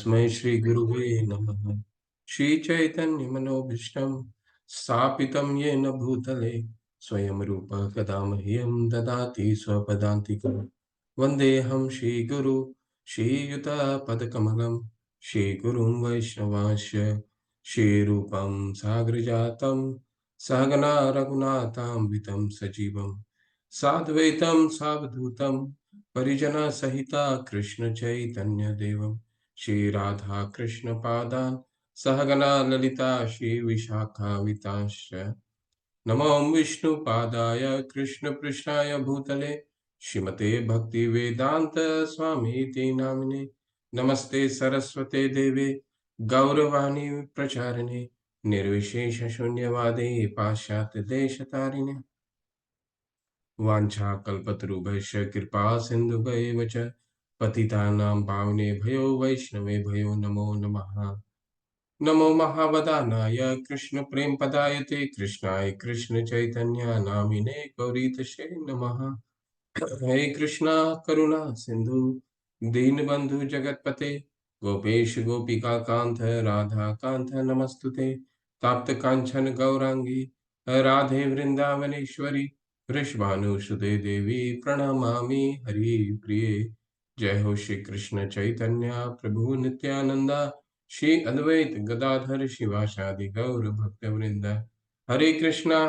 तस्मै श्रीगुरुवे नमः। श्रीचैतन्यमनोभीष्टं स्थापितं येन भूतले स्वयं रूपः कदा मह्यं ददाति स्वपदान्तिकं। वन्देऽहं श्रीगुरु श्रीयुतपदकमलं श्रीगुरुं वैष्णवांश्च श्रीरूपं साग्रजातं सहगना रघुनाथान्वितं सजीवं साद्वैतं सावधूतं परिजनसहिता कृष्णचैतन्यदेवं श्रीराधा कृष्णपादान् सहगना ललिता श्रीविशाखान्वितांश्च नमो विष्णुपादाय कृष्णपृष्ठाय भूतले श्रीमते भक्तिवेदान्त स्वामीति नामिने नमस्ते सरस्वते देवे गौरवाणी प्रचारिणे निर्विशेषशून्यवादे पाश्चात्यदेशतारिणे वाञ्छाकल्पतरुभ्यश्च कृपा सिन्धुभ्येव च पतितानां पावनेभ्यो वैष्णवेभ्यो नमो नमः। नमो महावदानाय कृष्णप्रेमपदाय ते कृष्णाय कृष्णचैतन्य नामिने गौरीतशे नमः। हे कृष्णा करुणा सिंधु दीनबंधु जगतपते गोपेश गोपिका कांत राधा कांत नमस्तुते ताप्त कांचन गौरांगी राधे वृंदावनेश्वरी वृषभानुसुते देवी प्रणमामि हरि प्रिये। जय हो श्री कृष्ण चैतन्य प्रभु नित्यानंदा श्री अद्वैत गदाधर शिवासादि गौर भक्त वृंद। हरे कृष्णा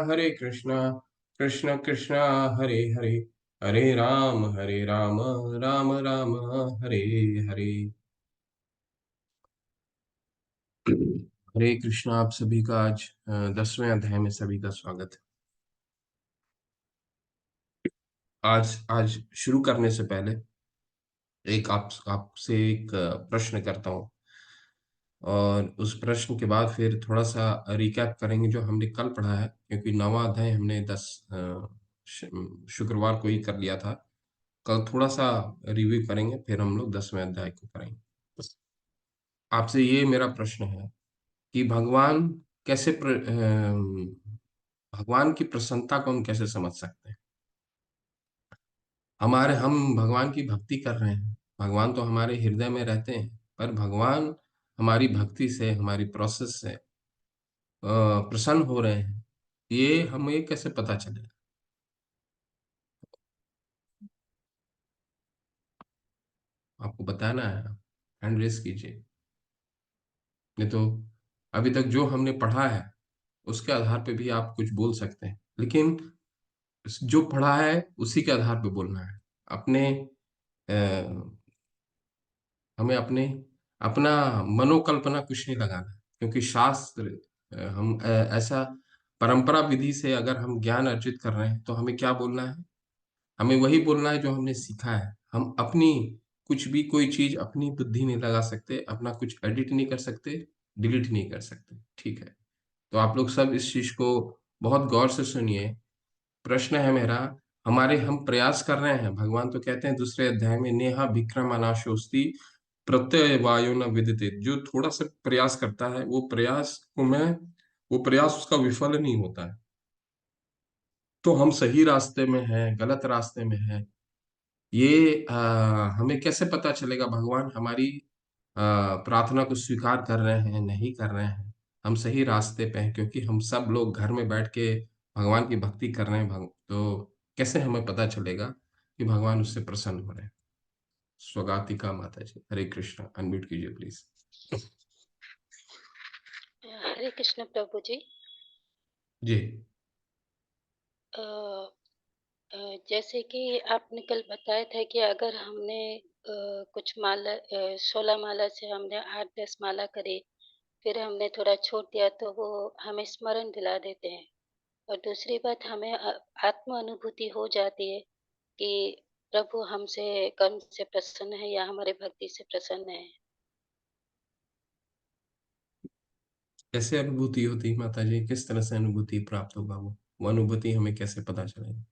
कृष्ण कृष्णा हरे हरे हरे राम राम राम हरे हरे। हरे कृष्णा। आप सभी का आज 10वें अध्याय में सभी का स्वागत है। आज शुरू करने से पहले एक आपसे एक प्रश्न करता हूँ और उस प्रश्न के बाद फिर थोड़ा सा रिकैप करेंगे जो हमने कल पढ़ा है, क्योंकि 9वां अध्याय हमने 10 शुक्रवार को ही कर लिया था। कल थोड़ा सा रिव्यू करेंगे, फिर हम लोग 10वें अध्याय को करेंगे। आपसे ये मेरा प्रश्न है कि भगवान की प्रसन्नता को हम कैसे समझ सकते हैं। हम भगवान की भक्ति कर रहे हैं, भगवान तो हमारे हृदय में रहते हैं, पर भगवान हमारी भक्ति से, हमारी प्रोसेस से प्रसन्न हो रहे हैं, ये हमें कैसे पता चलेगा। आपको बताना है, हैंड रेस कीजिए, नहीं तो अभी तक जो हमने पढ़ा है उसके आधार पे भी आप कुछ बोल सकते हैं, लेकिन जो पढ़ा है उसी के आधार पे बोलना है। अपने हमें अपना मनोकल्पना कुछ नहीं लगाना, क्योंकि शास्त्र ऐसा परंपरा विधि से अगर हम ज्ञान अर्जित कर रहे हैं तो हमें क्या बोलना है, हमें वही बोलना है जो हमने सीखा है। हम अपनी कुछ भी कोई चीज अपनी बुद्धि नहीं लगा सकते, अपना कुछ एडिट नहीं कर सकते, डिलीट नहीं कर सकते, ठीक है। तो आप लोग सब इस चीज को बहुत गौर से सुनिए। प्रश्न है मेरा, हम प्रयास कर रहे हैं, भगवान तो कहते हैं दूसरे अध्याय में, नेहा विक्रम अनाशोस्ति प्रत्यय वायु न विदिते। जो थोड़ा सा प्रयास करता है वो प्रयास उसका विफल नहीं होता है। तो हम सही रास्ते में हैं, गलत रास्ते में हैं, ये हमें कैसे पता चलेगा। भगवान हमारी प्रार्थना को स्वीकार कर रहे हैं, नहीं कर रहे हैं, हम सही रास्ते पे हैं, क्योंकि हम सब लोग घर में बैठ के भगवान की भक्ति कर रहे हैं। तो कैसे हमें पता चलेगा कि भगवान उससे प्रसन्न हो रहे हैं। स्वगातिका माता जी, हरे कृष्णा। अनम्यूट कीजिए प्लीज। हरे कृष्ण प्रभु जी। जी अ, जैसे कि आपने कल बताया था कि अगर हमने कुछ माला 16 माला से हमने 8-10 माला करे, फिर हमने थोड़ा छोड़ दिया तो वो हमें स्मरण दिला देते हैं। और दूसरी बात, हमें आत्म अनुभूति हो जाती है कि प्रभु हमसे कर्म से प्रसन्न है या हमारे भक्ति से प्रसन्न है। कैसे अनुभूति होती है माता जी, किस तरह से अनुभूति प्राप्त होगा, वो अनुभूति हमें कैसे पता चलेगा।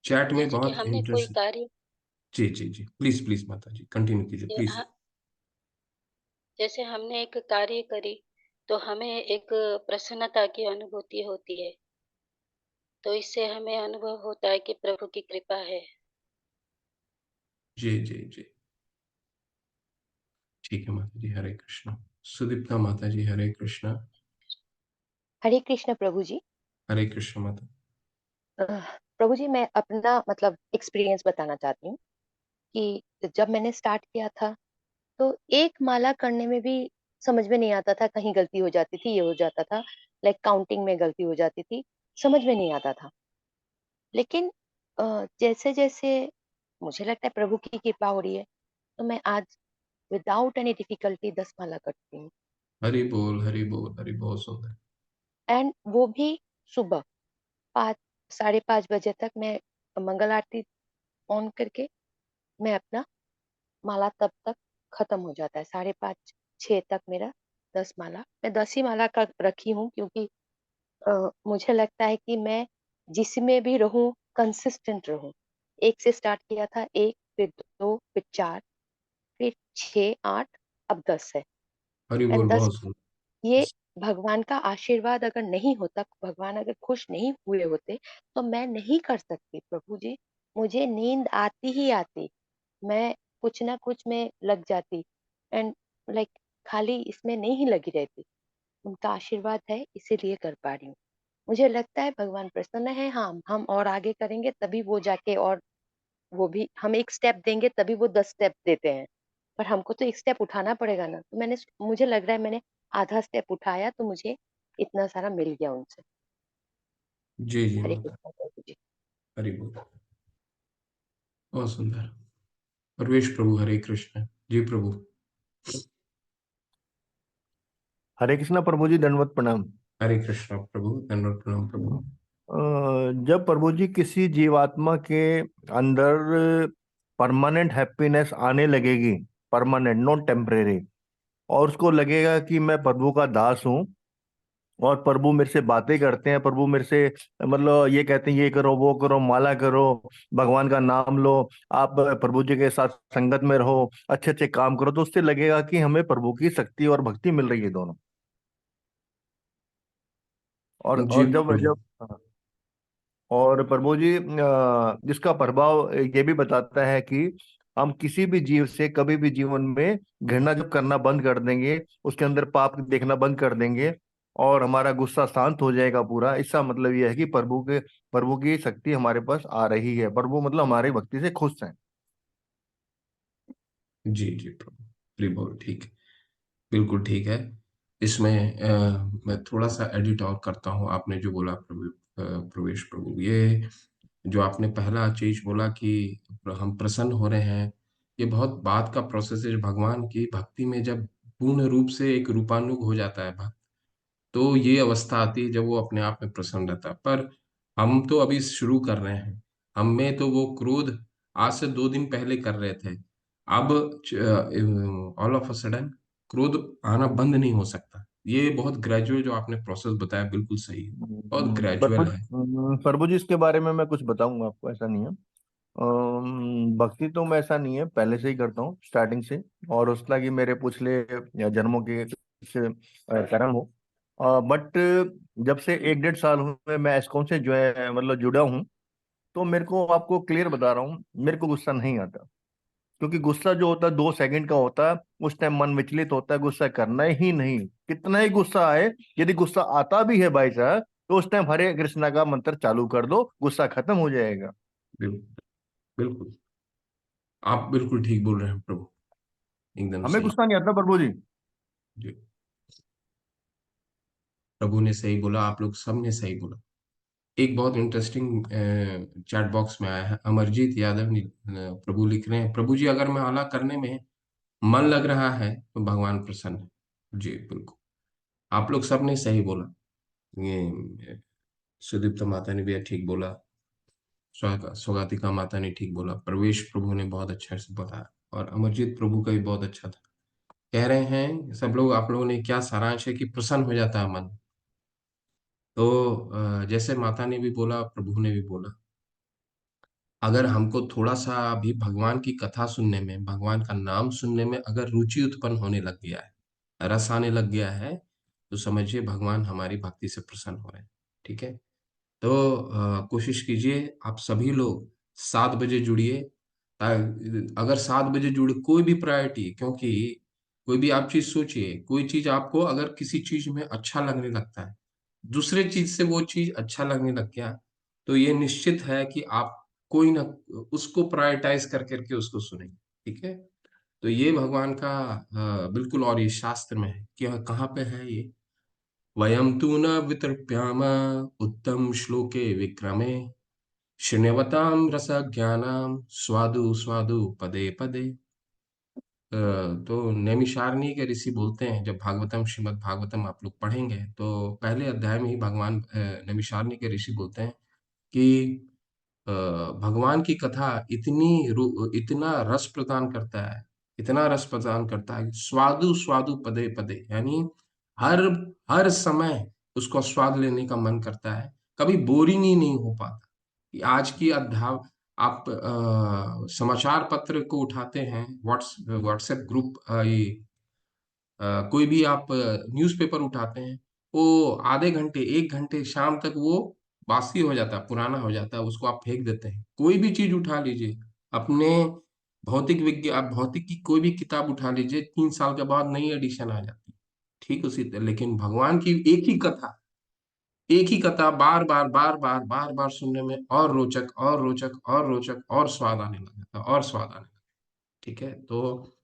चैट में जैसे कि बहुत हमने कोई इंटरेस्ट। कार्य जी जी जी, प्लीज प्लीज माता जी कंटिन्यू कीजिए प्लीज। जैसे हमने एक कार्य करी तो हमें एक प्रसन्नता की अनुभूति होती है, तो इससे हमें अनुभव होता है कि प्रभु की कृपा है। जी जी जी। ठीक है माता जी, हरे कृष्णा। सुदीप्ता माता जी, हरे कृष्णा। हरे कृष्ण प्रभु जी। हरे कृष्ण माता। प्रभु जी, मैं अपना मतलब एक्सपीरियंस बताना चाहती हूँ कि जब मैंने स्टार्ट किया था तो एक माला करने में भी समझ में नहीं आता था, कहीं गलती हो जाती थी, ये हो जाता था, लाइक काउंटिंग में गलती हो जाती थी, समझ में नहीं आता था। लेकिन जैसे जैसे मुझे लगता है प्रभु की कृपा हो रही है, तो मैं आज विदाउट एनी डिफिकल्टी 10 माला करती हूँ। हरि बोल, हरि बोल, हरि, बहुत सुंदर। एंड वो भी सुबह 5 5:30 बजे तक मैं मंगल आरती ऑन करके मैं अपना माला तब तक खत्म हो जाता है। 5:30 6 तक मेरा 10 माला, मैं 10 ही माला का रखी हूँ, क्योंकि मुझे लगता है कि मैं जिसमें भी रहूं कंसिस्टेंट रहूं। एक से स्टार्ट किया था, एक, फिर दो, फिर चार, फिर 6 8, अब 10 है। हरि एंड बोल, 10, बहुत सुंदर। ये भगवान का आशीर्वाद अगर नहीं होता, भगवान अगर खुश नहीं हुए होते, तो मैं नहीं कर सकती प्रभु जी। मुझे नींद आती ही आती, मैं कुछ ना कुछ में लग जाती, एंड लाइक खाली इसमें नहीं लगी रहती। उनका आशीर्वाद है, इसीलिए कर पा रही हूँ। मुझे लगता है भगवान प्रसन्न है। हाँ, हम और आगे करेंगे तभी वो जाके, और वो भी हम एक स्टेप देंगे तभी वो 10 स्टेप देते हैं। पर हमको तो एक स्टेप उठाना पड़ेगा ना। तो मुझे लग रहा है मैंने आधा स्टेप उठाया, तो मुझे इतना सारा मिल गया उनसे। जी जी हरे माता। कृष्णा प्रभु जी। हरि बोल, बहुत सुंदर। परवेश प्रभु, हरे कृष्ण जी प्रभु। हरे कृष्णा प्रभु जी, दंडवत प्रणाम। हरे कृष्ण प्रभु, दंडवत प्रणाम प्रभु। जब प्रभु जी किसी जीवात्मा के अंदर परमानेंट हैप्पीनेस आने लगेगी, परमानेंट नॉट टेम्परेरी, और उसको लगेगा कि मैं प्रभु का दास हूँ और प्रभु मेरे से बातें करते हैं, प्रभु मेरे से मतलब ये कहते हैं ये करो वो करो, माला करो, भगवान का नाम लो, आप प्रभु जी के साथ संगत में रहो, अच्छे अच्छे काम करो, तो उससे लगेगा कि हमें प्रभु की शक्ति और भक्ति मिल रही है दोनों। और जी और जब प्रभु। जब और प्रभु जी जिसका प्रभाव ये भी बताता है कि हम किसी भी जीव से कभी भी जीवन में घृणा जब करना बंद कर देंगे, उसके अंदर पाप देखना बंद कर देंगे, और हमारा गुस्सा शांत हो जाएगा पूरा। इसका मतलब यह है कि प्रभु की शक्ति हमारे पास आ रही है, प्रभु मतलब हमारी भक्ति से खुश हैं। जी जी प्रभु, हरि बोल, ठीक है, बिल्कुल ठीक है। इसमें मैं थोड़ा सा एडिट और करता हूँ। आपने जो बोला प्रभु, प्रवेश प्रभु, ये जो आपने पहला चीज बोला कि हम प्रसन्न हो रहे हैं, ये बहुत बात का प्रोसेस है। भगवान की भक्ति में जब पूर्ण रूप से एक रूपानुग हो जाता है भक्त, तो ये अवस्था आती है जब वो अपने आप में प्रसन्न रहता है। पर हम तो अभी शुरू कर रहे हैं। हम में तो वो क्रोध आज से 2 दिन पहले कर रहे थे। अब ऑल ऑफ अ सडन क्रोध आना बंद नहीं हो सकता। ये बहुत ग्रेजुअल जो आपने प्रोसेस बताया, बिल्कुल सही है, बहुत प्रभु ग्रेजुअल है। प्रभु जी, इसके बारे में मैं कुछ बताऊंगा आपको, ऐसा नहीं है। भक्ति तो मैं ऐसा नहीं है, पहले से ही करता हूँ स्टार्टिंग से, और उसका कि मेरे पिछले या जन्मों के कुछ कर्म हो। बट जब से 1 1.5 साल हुए मैं एस्कॉन से जो है मतलब जुड़ा हूँ, तो मेरे को आपको क्लियर बता रहा हूँ, मेरे को गुस्सा नहीं आता। क्योंकि गुस्सा जो होता है 2 सेकंड का होता है, उस टाइम मन विचलित होता है, गुस्सा करना ही नहीं। कितना ही गुस्सा आए, यदि गुस्सा आता भी है भाई साहब, तो उस टाइम हरे कृष्णा का मंत्र चालू कर दो, गुस्सा खत्म हो जाएगा। बिल्कुल, बिल्कुल, आप बिल्कुल ठीक बोल रहे हैं प्रभु, एकदम हमें सही। गुस्सा नहीं आता प्रभु जी। जी, प्रभु ने सही बोला, आप लोग सब ने सही बोला। एक बहुत इंटरेस्टिंग चैट बॉक्स में आया है, अमरजीत यादव ने प्रभु लिख रहे हैं, प्रभु जी अगर मैं आला करने में मन लग रहा है तो भगवान प्रसन्न है। जी बिल्कुल, आप लोग सब ने सही बोला। ये सुदीप्ता माता ने भी ठीक बोला, स्वगातिका माता ने ठीक बोला, प्रवेश प्रभु ने बहुत अच्छा से बताया, और अमरजीत प्रभु का भी बहुत अच्छा था। कह रहे हैं सब लोग, आप लोगों ने क्या सारांश है कि प्रसन्न हो जाता है मन। तो जैसे माता ने भी बोला, प्रभु ने भी बोला, अगर हमको थोड़ा सा भी भगवान की कथा सुनने में, भगवान का नाम सुनने में अगर रुचि उत्पन्न होने लग गया है, रस आने लग गया है, तो समझिए भगवान हमारी भक्ति से प्रसन्न हो रहे हैं। ठीक है, तो कोशिश कीजिए आप सभी लोग 7 बजे जुड़िए। अगर 7 बजे जुड़े, कोई भी प्रायोरिटी, क्योंकि कोई भी आप चीज सोचिए, कोई चीज आपको अगर किसी चीज में अच्छा लगने लगता है, दूसरे चीज से वो चीज अच्छा लगने लग गया, तो ये निश्चित है कि आप कोई ना उसको प्रायोरिटाइज कर करके उसको सुनेंगे। ठीक है, तो ये भगवान का बिल्कुल, और ये शास्त्र में है कि कहाँ पे है ये, वयम तु न वितर्प्याम उत्तम श्लोके विक्रमे शृण्वताम रसज्ञानाम स्वादु स्वादु पदे पदे। तो नैमिषारण्य के ऋषि बोलते हैं, जब भागवतम, श्रीमद् भागवतम आप लोग पढ़ेंगे तो पहले अध्याय में ही भगवान नैमिषारण्य के ऋषि बोलते हैं कि भगवान की कथा इतना रस प्रदान करता है, इतना रस प्रदान करता है, स्वादु स्वादु पदे पदे, यानी हर हर समय उसको स्वाद लेने का मन करता है, कभी बोरिंग ही नहीं हो पाता। कि आज की अध्याय, आप समाचार पत्र को उठाते हैं, व्हाट्सएप ग्रुप, ये कोई भी आप न्यूज़पेपर उठाते हैं, वो आधे घंटे 1 घंटे शाम तक वो बासी हो जाता है, पुराना हो जाता है, उसको आप फेंक देते हैं। कोई भी चीज उठा लीजिए, अपने भौतिक विज्ञान, भौतिक की कोई भी किताब उठा लीजिए, 3 साल के बाद नई एडिशन आ जाती है। ठीक उसी तरह, लेकिन भगवान की एक ही कथा बार बार बार बार बार बार सुनने में और रोचक और रोचक और रोचक और स्वाद आने लग जाता है, और स्वाद आने लगता है। ठीक है, तो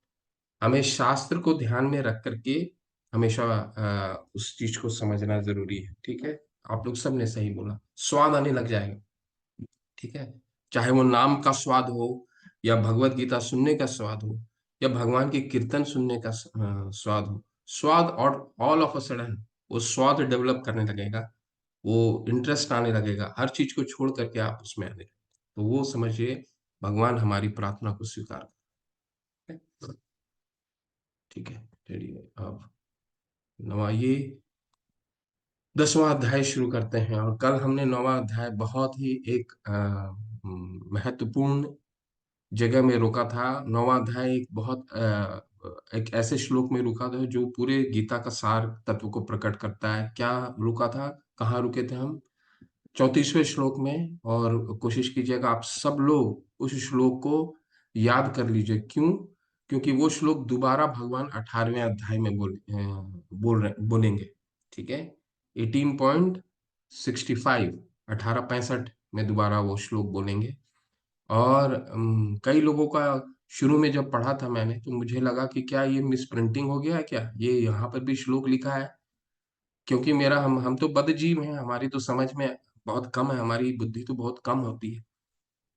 हमें शास्त्र को ध्यान में रख करके हमेशा उस चीज को समझना जरूरी है। ठीक है, आप लोग सब ने सही बोला, स्वाद आने लग जाएगा। ठीक है, चाहे वो नाम का स्वाद हो, या भगवत गीता सुनने का स्वाद हो, या भगवान की कीर्तन सुनने का स्वाद हो, स्वाद, और ऑल ऑफ अ सडन वो स्वाद डेवलप करने लगेगा, वो इंटरेस्ट आने लगेगा, हर चीज को छोड़ करके आप उसमें आने लगेंगे। तो वो समझिए, भगवान हमारी प्रार्थना को स्वीकार करते हैं। ठीक है, चलिए अब नवाइए 10वां अध्याय शुरू करते हैं। और कल हमने 9वां अध्याय बहुत ही एक महत्वपूर्ण जगह में रोका था। 9वां अध्याय एक बहुत एक ऐसे श्लोक में रुका था जो पूरे गीता का सार तत्व को प्रकट करता है। क्या रुका था, कहाँ रुके थे हम? 34वें श्लोक में। और कोशिश कीजिएगा आप सब लोग उस श्लोक को याद कर लीजिए। क्यों? क्योंकि वो श्लोक दोबारा भगवान 18वें अध्याय में बोलेंगे। ठीक है, 18.65, 1865 में दोबारा वो श्लोक बोलेंगे। और कई लोगों का शुरू में जब पढ़ा था मैंने, तो मुझे लगा कि क्या ये मिस प्रिंटिंग हो गया है, क्या ये यहाँ पर भी श्लोक लिखा है? क्योंकि मेरा हम तो बद्धजीव हैं, हमारी तो समझ में बहुत कम है, हमारी बुद्धि तो बहुत कम होती है।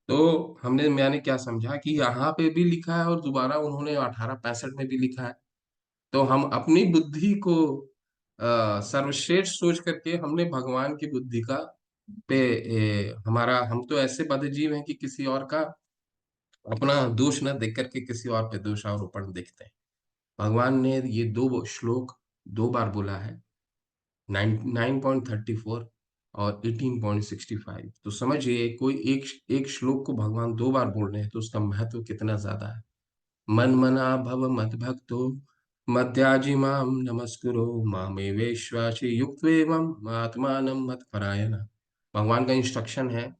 तो मैंने क्या समझा कि यहाँ पे भी लिखा है और दोबारा उन्होंने 1865 में भी लिखा है। तो हम अपनी बुद्धि को सर्वश्रेष्ठ सोच करके हमने भगवान की बुद्धि का पे हमारा, हम तो ऐसे बद्धजीव हैं कि किसी और का अपना दोष न देख करके किसी और पे दोषारोपण देखते हैं। भगवान ने ये दो श्लोक 2 बार बोला है, 9.34 और 18.65। तो समझिए, कोई एक एक श्लोक को भगवान 2 बार बोल रहे हैं तो उसका महत्व कितना ज्यादा है। मन मना भव मत भक्तो मद्याजी माम नमस्कुरो मामे वेश्वासी युक्त एवं आत्मानम मत परायण। भगवान का इंस्ट्रक्शन है,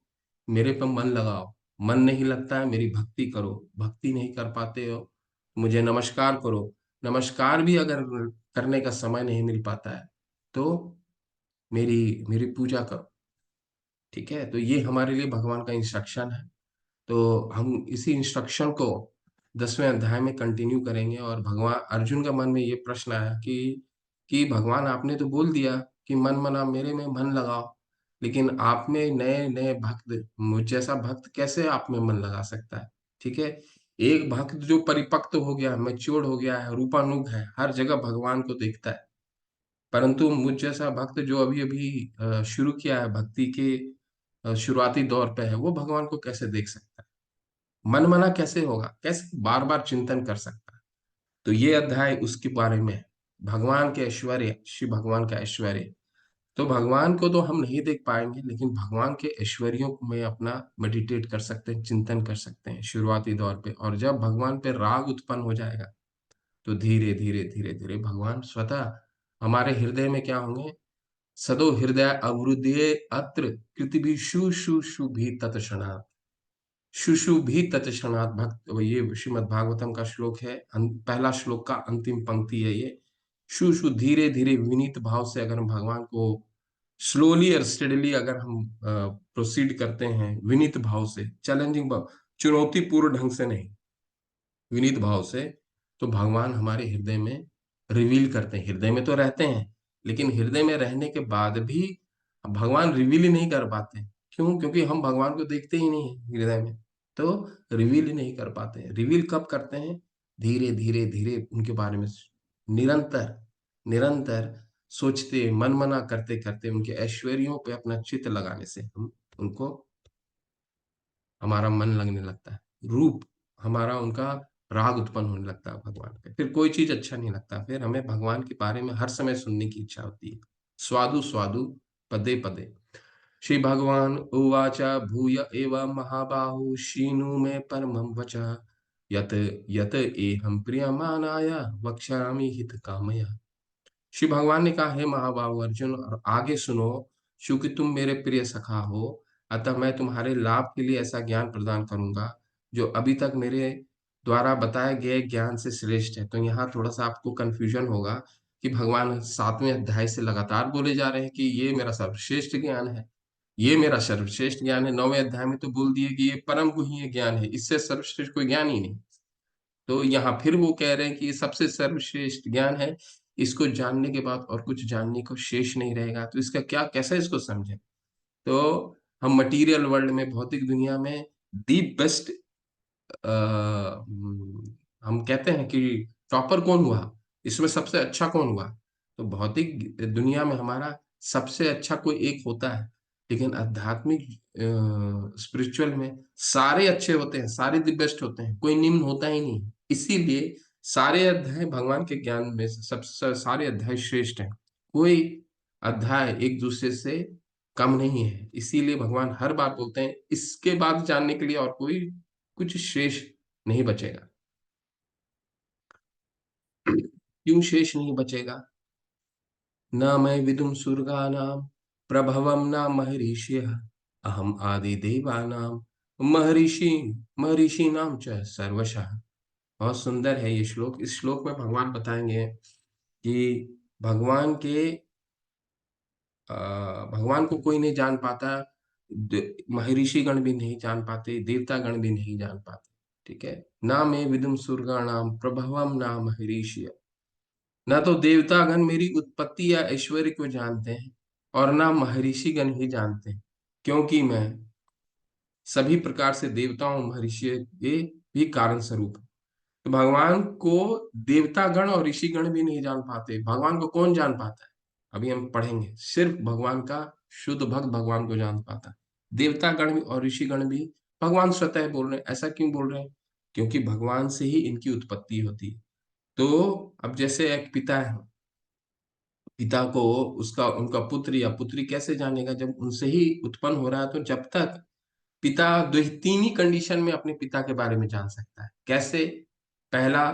मेरे पर मन लगाओ, मन नहीं लगता है मेरी भक्ति करो, भक्ति नहीं कर पाते हो मुझे नमस्कार करो, नमस्कार भी अगर करने का समय नहीं मिल पाता है तो मेरी मेरी पूजा करो। ठीक है, तो ये हमारे लिए भगवान का इंस्ट्रक्शन है। तो हम इसी इंस्ट्रक्शन को 10वें अध्याय में कंटिन्यू करेंगे। और भगवान अर्जुन का मन में ये प्रश्न आया कि भगवान आपने तो बोल दिया कि मन मना, मेरे में मन लगाओ, लेकिन आप में नए नए भक्त, मुझ जैसा भक्त कैसे आप में मन लगा सकता है? ठीक है, एक भक्त जो परिपक्व हो गया, मैच्योर्ड हो गया है, रूपानुग है, हर जगह भगवान को देखता है, परंतु मुझ जैसा भक्त जो अभी अभी शुरू किया है, भक्ति के शुरुआती दौर पे है, वो भगवान को कैसे देख सकता है? मन मना कैसे होगा, कैसे बार बार चिंतन कर सकता है? तो ये अध्याय उसके बारे में है, भगवान के ऐश्वर्य, श्री भगवान का ऐश्वर्य। तो भगवान को तो हम नहीं देख पाएंगे, लेकिन भगवान के ऐश्वर्यों में अपना मेडिटेट कर सकते हैं, चिंतन कर सकते हैं शुरुआती दौर पे। और जब भगवान पे राग उत्पन्न हो जाएगा तो धीरे धीरे धीरे धीरे भगवान स्वतः हमारे हृदय में क्या होंगे? सदो हृदय अवरुद्धे अत्र कृतिभिः शु शु शु भी तत्क्षणात्। शुशुभि तत्क्षणात् भक्त, ये श्रीमद् भागवतम का श्लोक है, पहला श्लोक का अंतिम पंक्ति है ये। शुशु, धीरे धीरे विनीत भाव से अगर हम भगवान को स्लोली और स्टेडली अगर हम प्रोसीड करते हैं, विनीत भाव से, चैलेंजिंग भाव, चुनौतीपूर्ण ढंग से नहीं, विनीत भाव से, तो भगवान हमारे हृदय में रिवील करते हैं। हृदय में तो रहते हैं, लेकिन हृदय में रहने के बाद भी भगवान रिवील ही नहीं कर पाते। क्यों? क्योंकि हम भगवान को देखते ही नहीं है हृदय में, तो रिवील ही नहीं कर पाते हैं। रिवील कब करते हैं? धीरे धीरे धीरे उनके बारे में निरंतर निरंतर सोचते, मन मना करते करते, उनके ऐश्वर्यों पे अपना चित्त लगाने से हम उनको, हमारा मन लगने लगता है, रूप हमारा, उनका राग उत्पन्न होने लगता है भगवान पे। फिर कोई चीज अच्छा नहीं लगता, फिर हमें भगवान के बारे में हर समय सुनने की इच्छा होती है। स्वादु स्वादु पदे पदे। श्री भगवान उवाच भूय एव महाबाहु शीनु मे परमं वचः यत यत एहं प्रियमाणाय वक्ष्यामि हित कामया। श्री भगवान ने कहा, हे महाबाहु अर्जुन, और आगे सुनो, चूंकि तुम मेरे प्रिय सखा हो, अतः मैं तुम्हारे लाभ के लिए ऐसा ज्ञान प्रदान करूंगा जो अभी तक मेरे द्वारा बताए गए ज्ञान से श्रेष्ठ है। तो यहाँ थोड़ा सा आपको कंफ्यूजन होगा कि भगवान 7वें अध्याय से लगातार बोले जा रहे हैं कि ये मेरा सर्वश्रेष्ठ ज्ञान है, ये मेरा सर्वश्रेष्ठ ज्ञान है। 9वें अध्याय में तो बोल दिए कि ये परम गुह्य ज्ञान है, इससे सर्वश्रेष्ठ कोई ज्ञान ही नहीं। तो यहाँ फिर वो कह रहे हैं कि ये सबसे सर्वश्रेष्ठ ज्ञान है, इसको जानने के बाद और कुछ जानने को शेष नहीं रहेगा। तो इसका क्या, कैसे इसको समझें? तो हम मटेरियल वर्ल्ड में, भौतिक दुनिया में दी बेस्ट, हम कहते हैं कि टॉपर कौन हुआ, इसमें सबसे अच्छा कौन हुआ, तो भौतिक दुनिया में हमारा सबसे अच्छा कोई एक होता है, लेकिन आध्यात्मिक स्पिरिचुअल में सारे अच्छे होते हैं, सारे दी बेस्ट होते हैं, कोई निम्न होता ही नहीं। इसीलिए सारे अध्याय भगवान के ज्ञान में सबसे, सारे अध्याय श्रेष्ठ हैं, कोई अध्याय एक दूसरे से कम नहीं है। इसीलिए भगवान हर बार बोलते हैं, इसके बाद जानने के लिए और कोई कुछ शेष नहीं बचेगा। क्यों शेष नहीं बचेगा? न मैं विदुम सुरगानां प्रभवम न महर्षियः अहम आदि देवानां महर्षि महर्षिणां च सर्वशः। बहुत सुंदर है ये श्लोक। इस श्लोक में भगवान बताएंगे कि भगवान के भगवान को कोई नहीं जान पाता, महर्षि गण भी नहीं जान पाते, देवता गण भी नहीं जान पाते। ठीक है, ना मैं विदुम सुरगाणाम प्रभवम ना महर्षि, ना तो देवतागण मेरी उत्पत्ति या ऐश्वर्य को जानते हैं और ना महर्षि गण ही जानते हैं, क्योंकि मैं सभी प्रकार से देवताओं महर्षि के भी कारण स्वरूप हूं। तो भगवान को देवतागण और ऋषिगण भी नहीं जान पाते। भगवान को कौन जान पाता है? अभी हम पढ़ेंगे। सिर्फ भगवान का शुद्ध भक्त भगवान को जान पाता है। देवतागण भी और ऋषिगण भी भगवान स्वतः बोल रहे हैं। ऐसा क्यों बोल रहे हैं? क्योंकि भगवान से ही इनकी उत्पत्ति होती है। तो अब जैसे एक पिता है, पिता को उसका उनका पुत्र या पुत्री कैसे जानेगा? जब उनसे ही उत्पन्न हो रहा है। तो जब तक पिता, दो ही तीन ही कंडीशन में अपने पिता के बारे में जान सकता है। कैसे? पहला,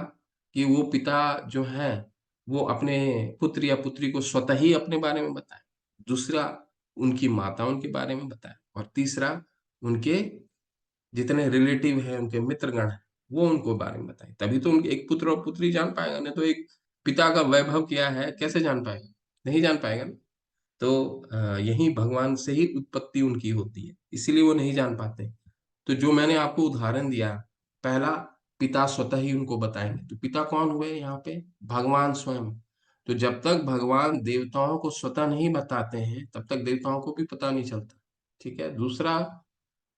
कि वो पिता जो है वो अपने पुत्र या पुत्री को स्वतः ही अपने बारे में बताए। दूसरा, उनकी माताओं के बारे में बताए। और तीसरा, उनके जितने रिलेटिव हैं, उनके मित्रगण हैं, वो उनको बारे में बताए। तभी तो उनके एक पुत्र और पुत्री जान पाएगा, नहीं तो एक पिता का वैभव क्या है कैसे जान पाएगा? नहीं जान पाएगा ना। तो यही भगवान से ही उत्पत्ति उनकी होती है, इसीलिए वो नहीं जान पाते। तो जो मैंने आपको उदाहरण दिया, पहला, पिता स्वतः ही उनको बताएंगे। तो पिता कौन हुए यहाँ पे? भगवान स्वयं। तो जब तक भगवान देवताओं को स्वतः नहीं बताते हैं, तब तक देवताओं को भी पता नहीं चलता। ठीक है। दूसरा,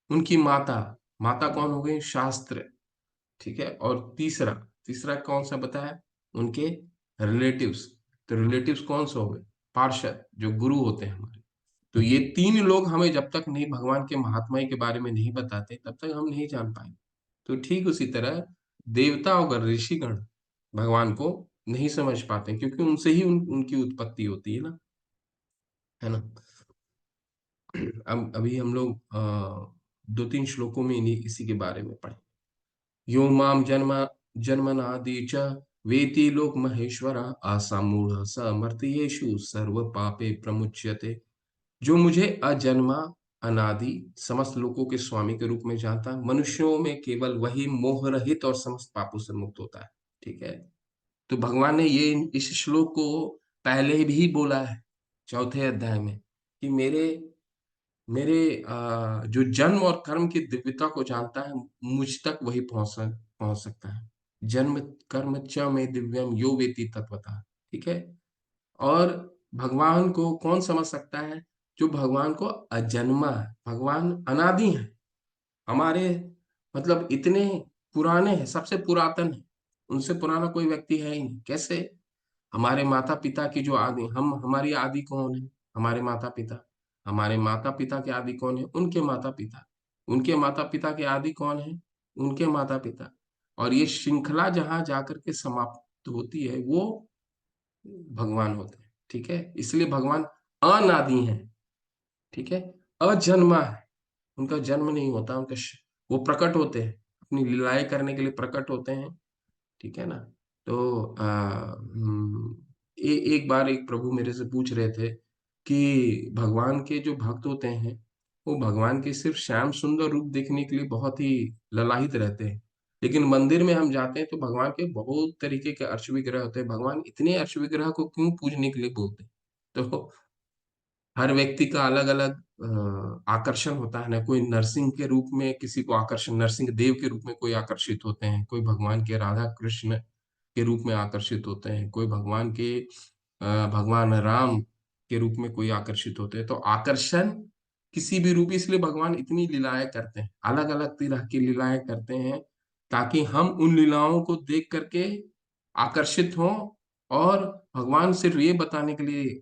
उनकी माता, माता कौन हो गई? शास्त्र। ठीक है। और तीसरा, तीसरा कौन सा बताया? उनके रिलेटिव्स। तो रिलेटिव्स कौन से हो गए? पार्षद, जो गुरु होते हैं हमारे। तो ये तीन लोग हमें जब तक नहीं भगवान के महात्मा के बारे में नहीं बताते, तब तक हम नहीं जान पाएंगे। तो ठीक उसी तरह देवता और ऋषिगण भगवान को नहीं समझ पाते, क्योंकि उनसे ही उनकी उत्पत्ति होती है ना, है ना। अब अभी हम लोग 2-3 श्लोकों में इसी के बारे में पढ़े। यो माम जन्मनादि च वेति लोक महेश्वर आसामूढ़ समर्थयेषु सर्व पापे प्रमुच्यते। जो मुझे अजन्मा अनादि, समस्त लोकों के स्वामी के रूप में जानता है। मनुष्यों में केवल वही मोह रहित और समस्त पापों से मुक्त होता है। ठीक है। तो भगवान ने ये इस श्लोक को पहले भी बोला है, चौथे अध्याय में, कि मेरे मेरे जो जन्म और कर्म की दिव्यता को जानता है, मुझ तक वही पहुंच सकता है। जन्म कर्म च में दिव्यम यो वेति तत्वतः। ठीक है। और भगवान को कौन समझ सकता है? जो भगवान को अजन्मा है। भगवान अनादि है, हमारे मतलब इतने पुराने हैं, सबसे पुरातन है, उनसे पुराना कोई व्यक्ति है ही नहीं। कैसे? हमारे माता पिता की जो आदि, हम हमारी आदि कौन है? हमारे माता पिता। हमारे माता पिता के आदि कौन है? उनके माता पिता। उनके माता पिता के आदि कौन है? उनके माता पिता। और ये श्रृंखला जहां जाकर के समाप्त होती है, वो भगवान होते हैं। ठीक है। इसलिए भगवान अनादि हैं। ठीक है। अजन्मा है, उनका जन्म नहीं होता, वो प्रकट होते हैं, अपनी लीलाएं करने के लिए प्रकट होते हैं। ठीक है ना। तो एक बार एक प्रभु मेरे से पूछ रहे थे कि भगवान के जो भक्त होते हैं, वो भगवान के सिर्फ श्याम सुंदर रूप देखने के लिए बहुत ही ललाहित रहते हैं, लेकिन मंदिर में हम जाते हैं तो भगवान के बहुत तरीके के अर्श विग्रह होते हैं। भगवान इतने अर्श विग्रह को क्यों पूजने के लिए बोलते हैं? तो हर व्यक्ति का अलग अलग आकर्षण होता है ना। कोई नरसिंह के रूप में किसी को आकर्षण, नरसिंह देव के रूप में कोई आकर्षित होते हैं, कोई भगवान के राधा कृष्ण के रूप में आकर्षित होते हैं, कोई भगवान के भगवान राम के रूप में कोई आकर्षित होते हैं। तो आकर्षण किसी भी रूप, इसलिए भगवान इतनी लीलाएं करते हैं, अलग अलग तरह की लीलाएं करते हैं, ताकि हम उन लीलाओं को देख करके आकर्षित हों। और भगवान सिर्फ ये बताने के लिए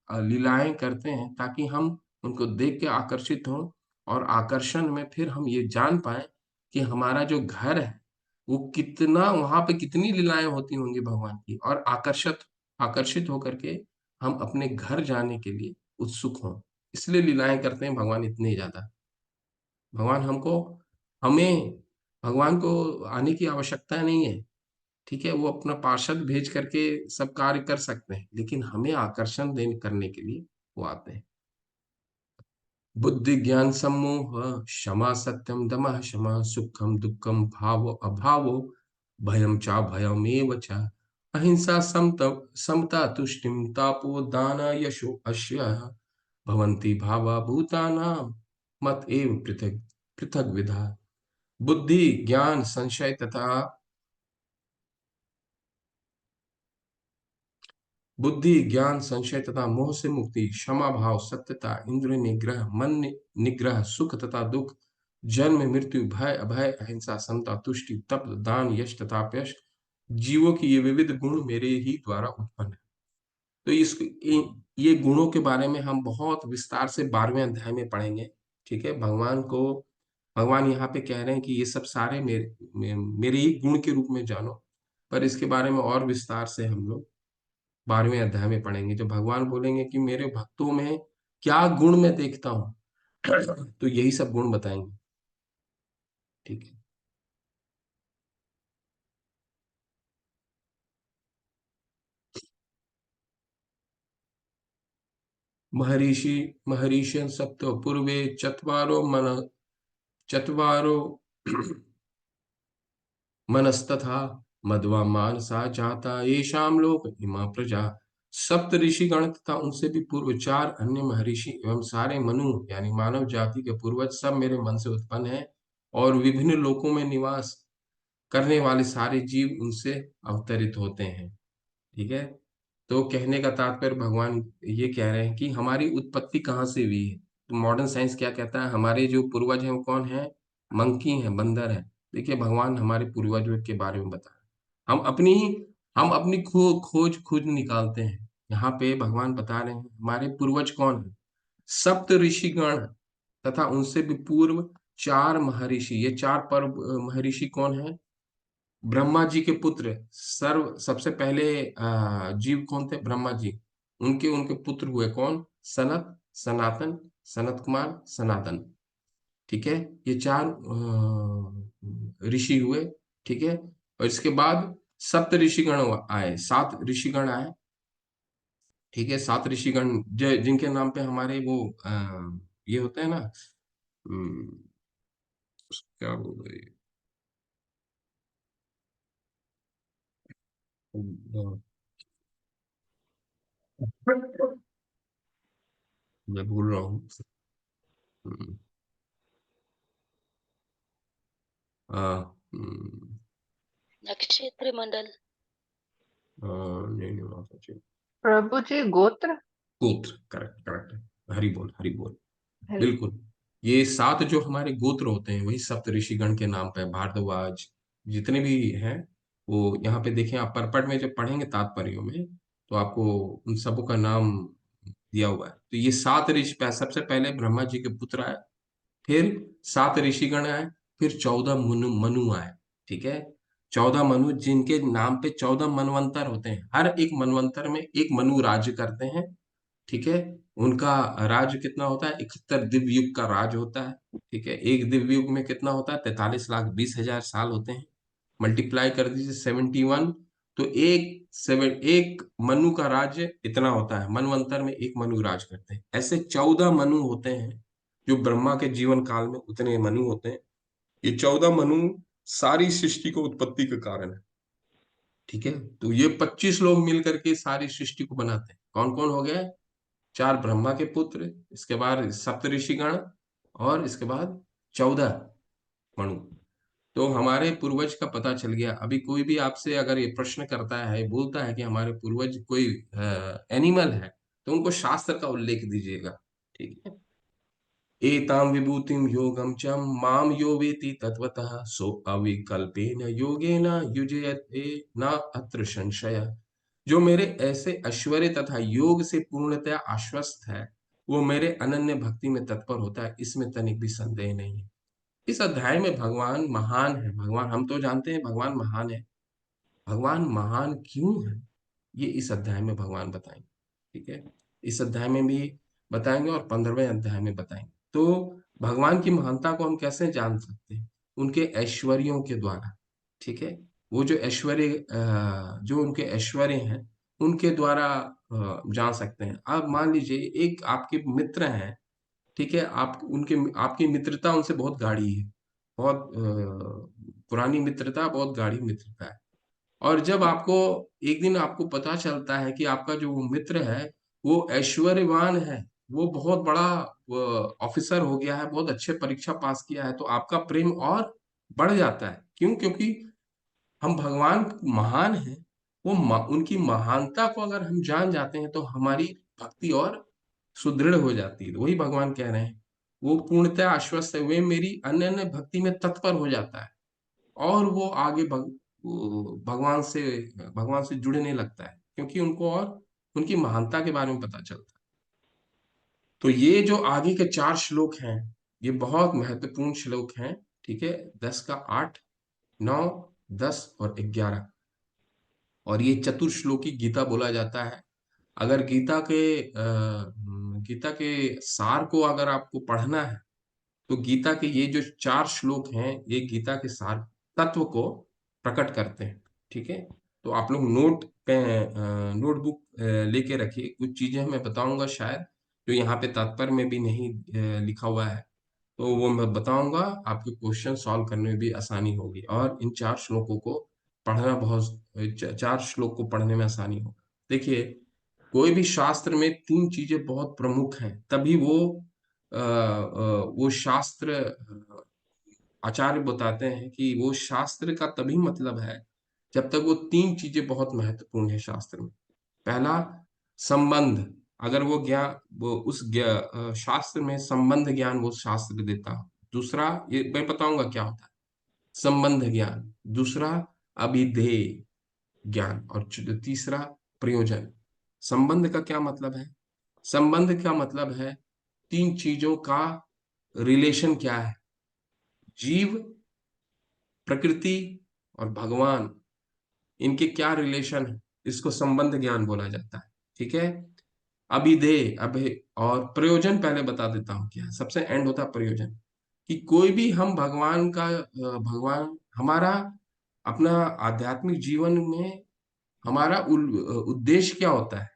लीलाएं करते हैं, ताकि हम उनको देख के आकर्षित हों। और आकर्षण में फिर हम ये जान पाए कि हमारा जो घर है, वो कितना, वहां पे कितनी लीलाएं होती होंगी भगवान की, और आकर्षित होकर के हम अपने घर जाने के लिए उत्सुक हों। इसलिए लीलाएं करते हैं भगवान इतने ज्यादा। भगवान हमको हमें भगवान को आने की आवश्यकता नहीं है। ठीक है। वो अपना पार्षद भेज करके सब कार्य कर सकते हैं, लेकिन हमें आकर्षण देने करने के लिए वो आते हैं। बुद्धि ज्ञान सम्मोह क्षमा सत्यम दमः क्षमा सुखम दुखम भाव अभावो भयम चा भयमेव च अहिंसा समता तुष्टिम तापो दान यशो अश्य भवन्ति भावा भूतानां मत एव पृथक पृथक विधा। बुद्धि ज्ञान संशय तथा बुद्धि ज्ञान संशय तथा मोह से मुक्ति, क्षमा भाव, सत्यता, इंद्रिय निग्रह, निग्रह, सुख तथा दुख, जन्म मृत्यु, भय अभय, अहिंसा, समता, तुष्टि, तप, दान, यश तथा अपयश, जीवों की ये विविध गुण मेरे ही द्वारा उत्पन्न है। तो ये गुणों के बारे में हम बहुत विस्तार से 12वें अध्याय में पढ़ेंगे। ठीक है। भगवान यहाँ पे कह रहे हैं कि ये सब सारे मेरे ही गुण के रूप में जानो। पर इसके बारे में और विस्तार से हम लोग 12वें अध्याय में पढ़ेंगे। जो भगवान बोलेंगे कि मेरे भक्तों में क्या गुण मैं देखता हूँ, तो यही सब गुण बताएंगे। ठीक है। महर्षि सप्त पूर्वे चत्वारो मनस्तथा मध्वा मानसा जाता येषाम लोक इमा प्रजा। सप्त ऋषिगण तथा उनसे भी पूर्व 4 अन्य महर्षि एवं सारे मनु यानी मानव जाति के पूर्वज सब मेरे मन से उत्पन्न है, और विभिन्न लोकों में निवास करने वाले सारे जीव उनसे अवतरित होते हैं। ठीक है। तो कहने का तात्पर्य भगवान ये कह रहे हैं कि हमारी उत्पत्ति कहाँ से हुई है। तो मॉडर्न साइंस क्या कहता है? हमारे जो पूर्वज हैं वो कौन है? मंकी हैं, बंदर हैं। देखिए, भगवान हमारे पूर्वजों के बारे में बता रहे हैं। हम अपनी खोज खुद निकालते हैं। यहाँ पे भगवान बता रहे हैं हमारे पूर्वज कौन है। सप्त ऋषिगण तथा उनसे भी पूर्व 4 महर्षि। ये 4 पर महर्षि कौन है? ब्रह्मा जी के पुत्र, सबसे पहले जीव कौन थे? ब्रह्मा जी। उनके उनके पुत्र हुए कौन? सनत, सनातन, सनत कुमार, सनातन। ठीक है। ये 4 ऋषि हुए। ठीक है। और इसके बाद सप्त ऋषिगण आए, 7 ऋषिगण आए। ठीक है। 7 ऋषिगण जिनके नाम पे हमारे वो ये होता है ना, हम्म, क्या बोल रहे हैं? मैं भूल रहा हूँ। हम्म, हम्म, नक्षत्र मंडल। नहीं नहीं माता जी। प्रभु जी गोत्र। गोत्र, करेक्ट करेक्ट। हरि बोल हरि बोल। हरि। बिल्कुल। ये 7 जो हमारे गोत्र होते हैं वही सप्त ऋषिगण के नाम पे भारद्वाज जितने भी हैं, वो यहाँ पे देखें आप परपट में जब पढ़ेंगे तात्पर्यों में, तो आपको उन सबों का नाम दिया हुआ है। तो ये 7 ऋषि, सबसे पहले ब्रह्मा जी के पुत्र आए, फिर 7 ऋषिगण आए, फिर 14 मनु मनु आए। ठीक है, 14 मनु जिनके नाम पे 14 मनवंतर होते हैं, हर एक मनवंतर में एक मनु राज्य करते हैं। ठीक है, उनका राज कितना होता है, 71 दिव्य युग का राज होता है। ठीक है, एक दिव्य युग में कितना होता है, 43,20,000 साल होते हैं। मल्टीप्लाई कर दीजिए 71, तो एक मनु का राज्य इतना होता है, मनवंतर में एक मनु राज करते हैं। ऐसे 14 मनु होते हैं जो ब्रह्मा के जीवन काल में उतने मनु होते हैं। ये 14 मनु सारी सृष्टि को उत्पत्ति का कारण है। ठीक है, तो ये 25 लोग मिलकर के सारी सृष्टि को बनाते हैं। कौन कौन हो गए, 4 ब्रह्मा के पुत्र, इसके बाद सप्तऋषिगण, और इसके बाद 14 मनु। तो हमारे पूर्वज का पता चल गया। अभी कोई भी आपसे अगर ये प्रश्न करता है, बोलता है कि हमारे पूर्वज कोई एनिमल है, तो उनको शास्त्र का उल्लेख दीजिएगा। ठीक है, एताम विभूतिम योगम च माम यो वेति तत्वतः सो अविकल्पेन योगेन युजयते न अत्र संशय। जो मेरे ऐसे ऐश्वर्य तथा योग से पूर्णतया आश्वस्त है, वो मेरे अनन्य भक्ति में तत्पर होता है, इसमें तनिक भी संदेह नहीं है। इस अध्याय में भगवान महान है। भगवान, हम तो जानते हैं भगवान महान है। भगवान महान क्यों है, ये इस अध्याय में भगवान बताएंगे। ठीक है, इस अध्याय में भी बताएंगे और 15वें अध्याय में बताएंगे। तो भगवान की महानता को हम कैसे जान सकते हैं, उनके ऐश्वर्यों के द्वारा। ठीक है, वो जो ऐश्वर्य जो उनके ऐश्वर्य हैं उनके द्वारा जान सकते हैं। आप मान लीजिए एक आपके मित्र हैं, ठीक है, आप उनके आपकी मित्रता उनसे बहुत गाढ़ी है, बहुत पुरानी मित्रता, बहुत गाढ़ी मित्रता है। और जब आपको एक दिन आपको पता चलता है कि आपका जो मित्र है वो ऐश्वर्यवान है, वो बहुत बड़ा ऑफिसर हो गया है, बहुत अच्छे परीक्षा पास किया है, तो आपका प्रेम और बढ़ जाता है। क्यों? क्योंकि हम भगवान महान हैं, वो उनकी महानता को अगर हम जान जाते हैं तो हमारी भक्ति और सुदृढ़ हो जाती है। तो वही भगवान कह रहे हैं, वो पूर्णतः आश्वस्त है, वे मेरी अन्य भक्ति में तत्पर हो जाता है, और वो आगे वो भगवान से जुड़ने लगता है, क्योंकि उनको और उनकी महानता के बारे में पता चलता है। तो ये जो आगे के 4 श्लोक हैं, ये बहुत महत्वपूर्ण श्लोक हैं। ठीक है, 10 का 8, 9, 10 और 11, और ये चतुर्श्लोकी गीता बोला जाता है। अगर गीता के सार को अगर आपको पढ़ना है, तो गीता के ये जो 4 श्लोक हैं, ये गीता के सार तत्व को प्रकट करते हैं। ठीक है, तो आप लोग नोटबुक लेके रखिए। कुछ चीजें मैं बताऊंगा शायद जो यहाँ पे तात्पर्य में भी नहीं लिखा हुआ है, तो वो मैं बताऊंगा, आपके क्वेश्चन सॉल्व करने में भी आसानी होगी, और इन 4 श्लोकों को पढ़ना बहुत 4 श्लोक को पढ़ने में आसानी होगा। देखिए, कोई भी शास्त्र में 3 चीजें बहुत प्रमुख हैं, तभी वो शास्त्र आचार्य बताते हैं कि वो शास्त्र का तभी मतलब है जब तक वो 3 चीजें बहुत महत्वपूर्ण है शास्त्र में। पहला, संबंध। अगर वो ज्ञान, वो शास्त्र में संबंध ज्ञान वो शास्त्र देता हो। दूसरा, ये मैं बताऊंगा क्या होता है संबंध ज्ञान। दूसरा, अभिधेय ज्ञान, और तीसरा, प्रयोजन। संबंध का क्या मतलब है? संबंध का मतलब है 3 चीजों का रिलेशन क्या है, जीव, प्रकृति और भगवान, इनके क्या रिलेशन है, इसको संबंध ज्ञान बोला जाता है। ठीक है, अभिधेय अभे और प्रयोजन पहले बता देता हूँ क्या है। सबसे एंड होता है प्रयोजन, कि कोई भी हम भगवान हमारा अपना आध्यात्मिक जीवन में हमारा उद्देश्य क्या होता है,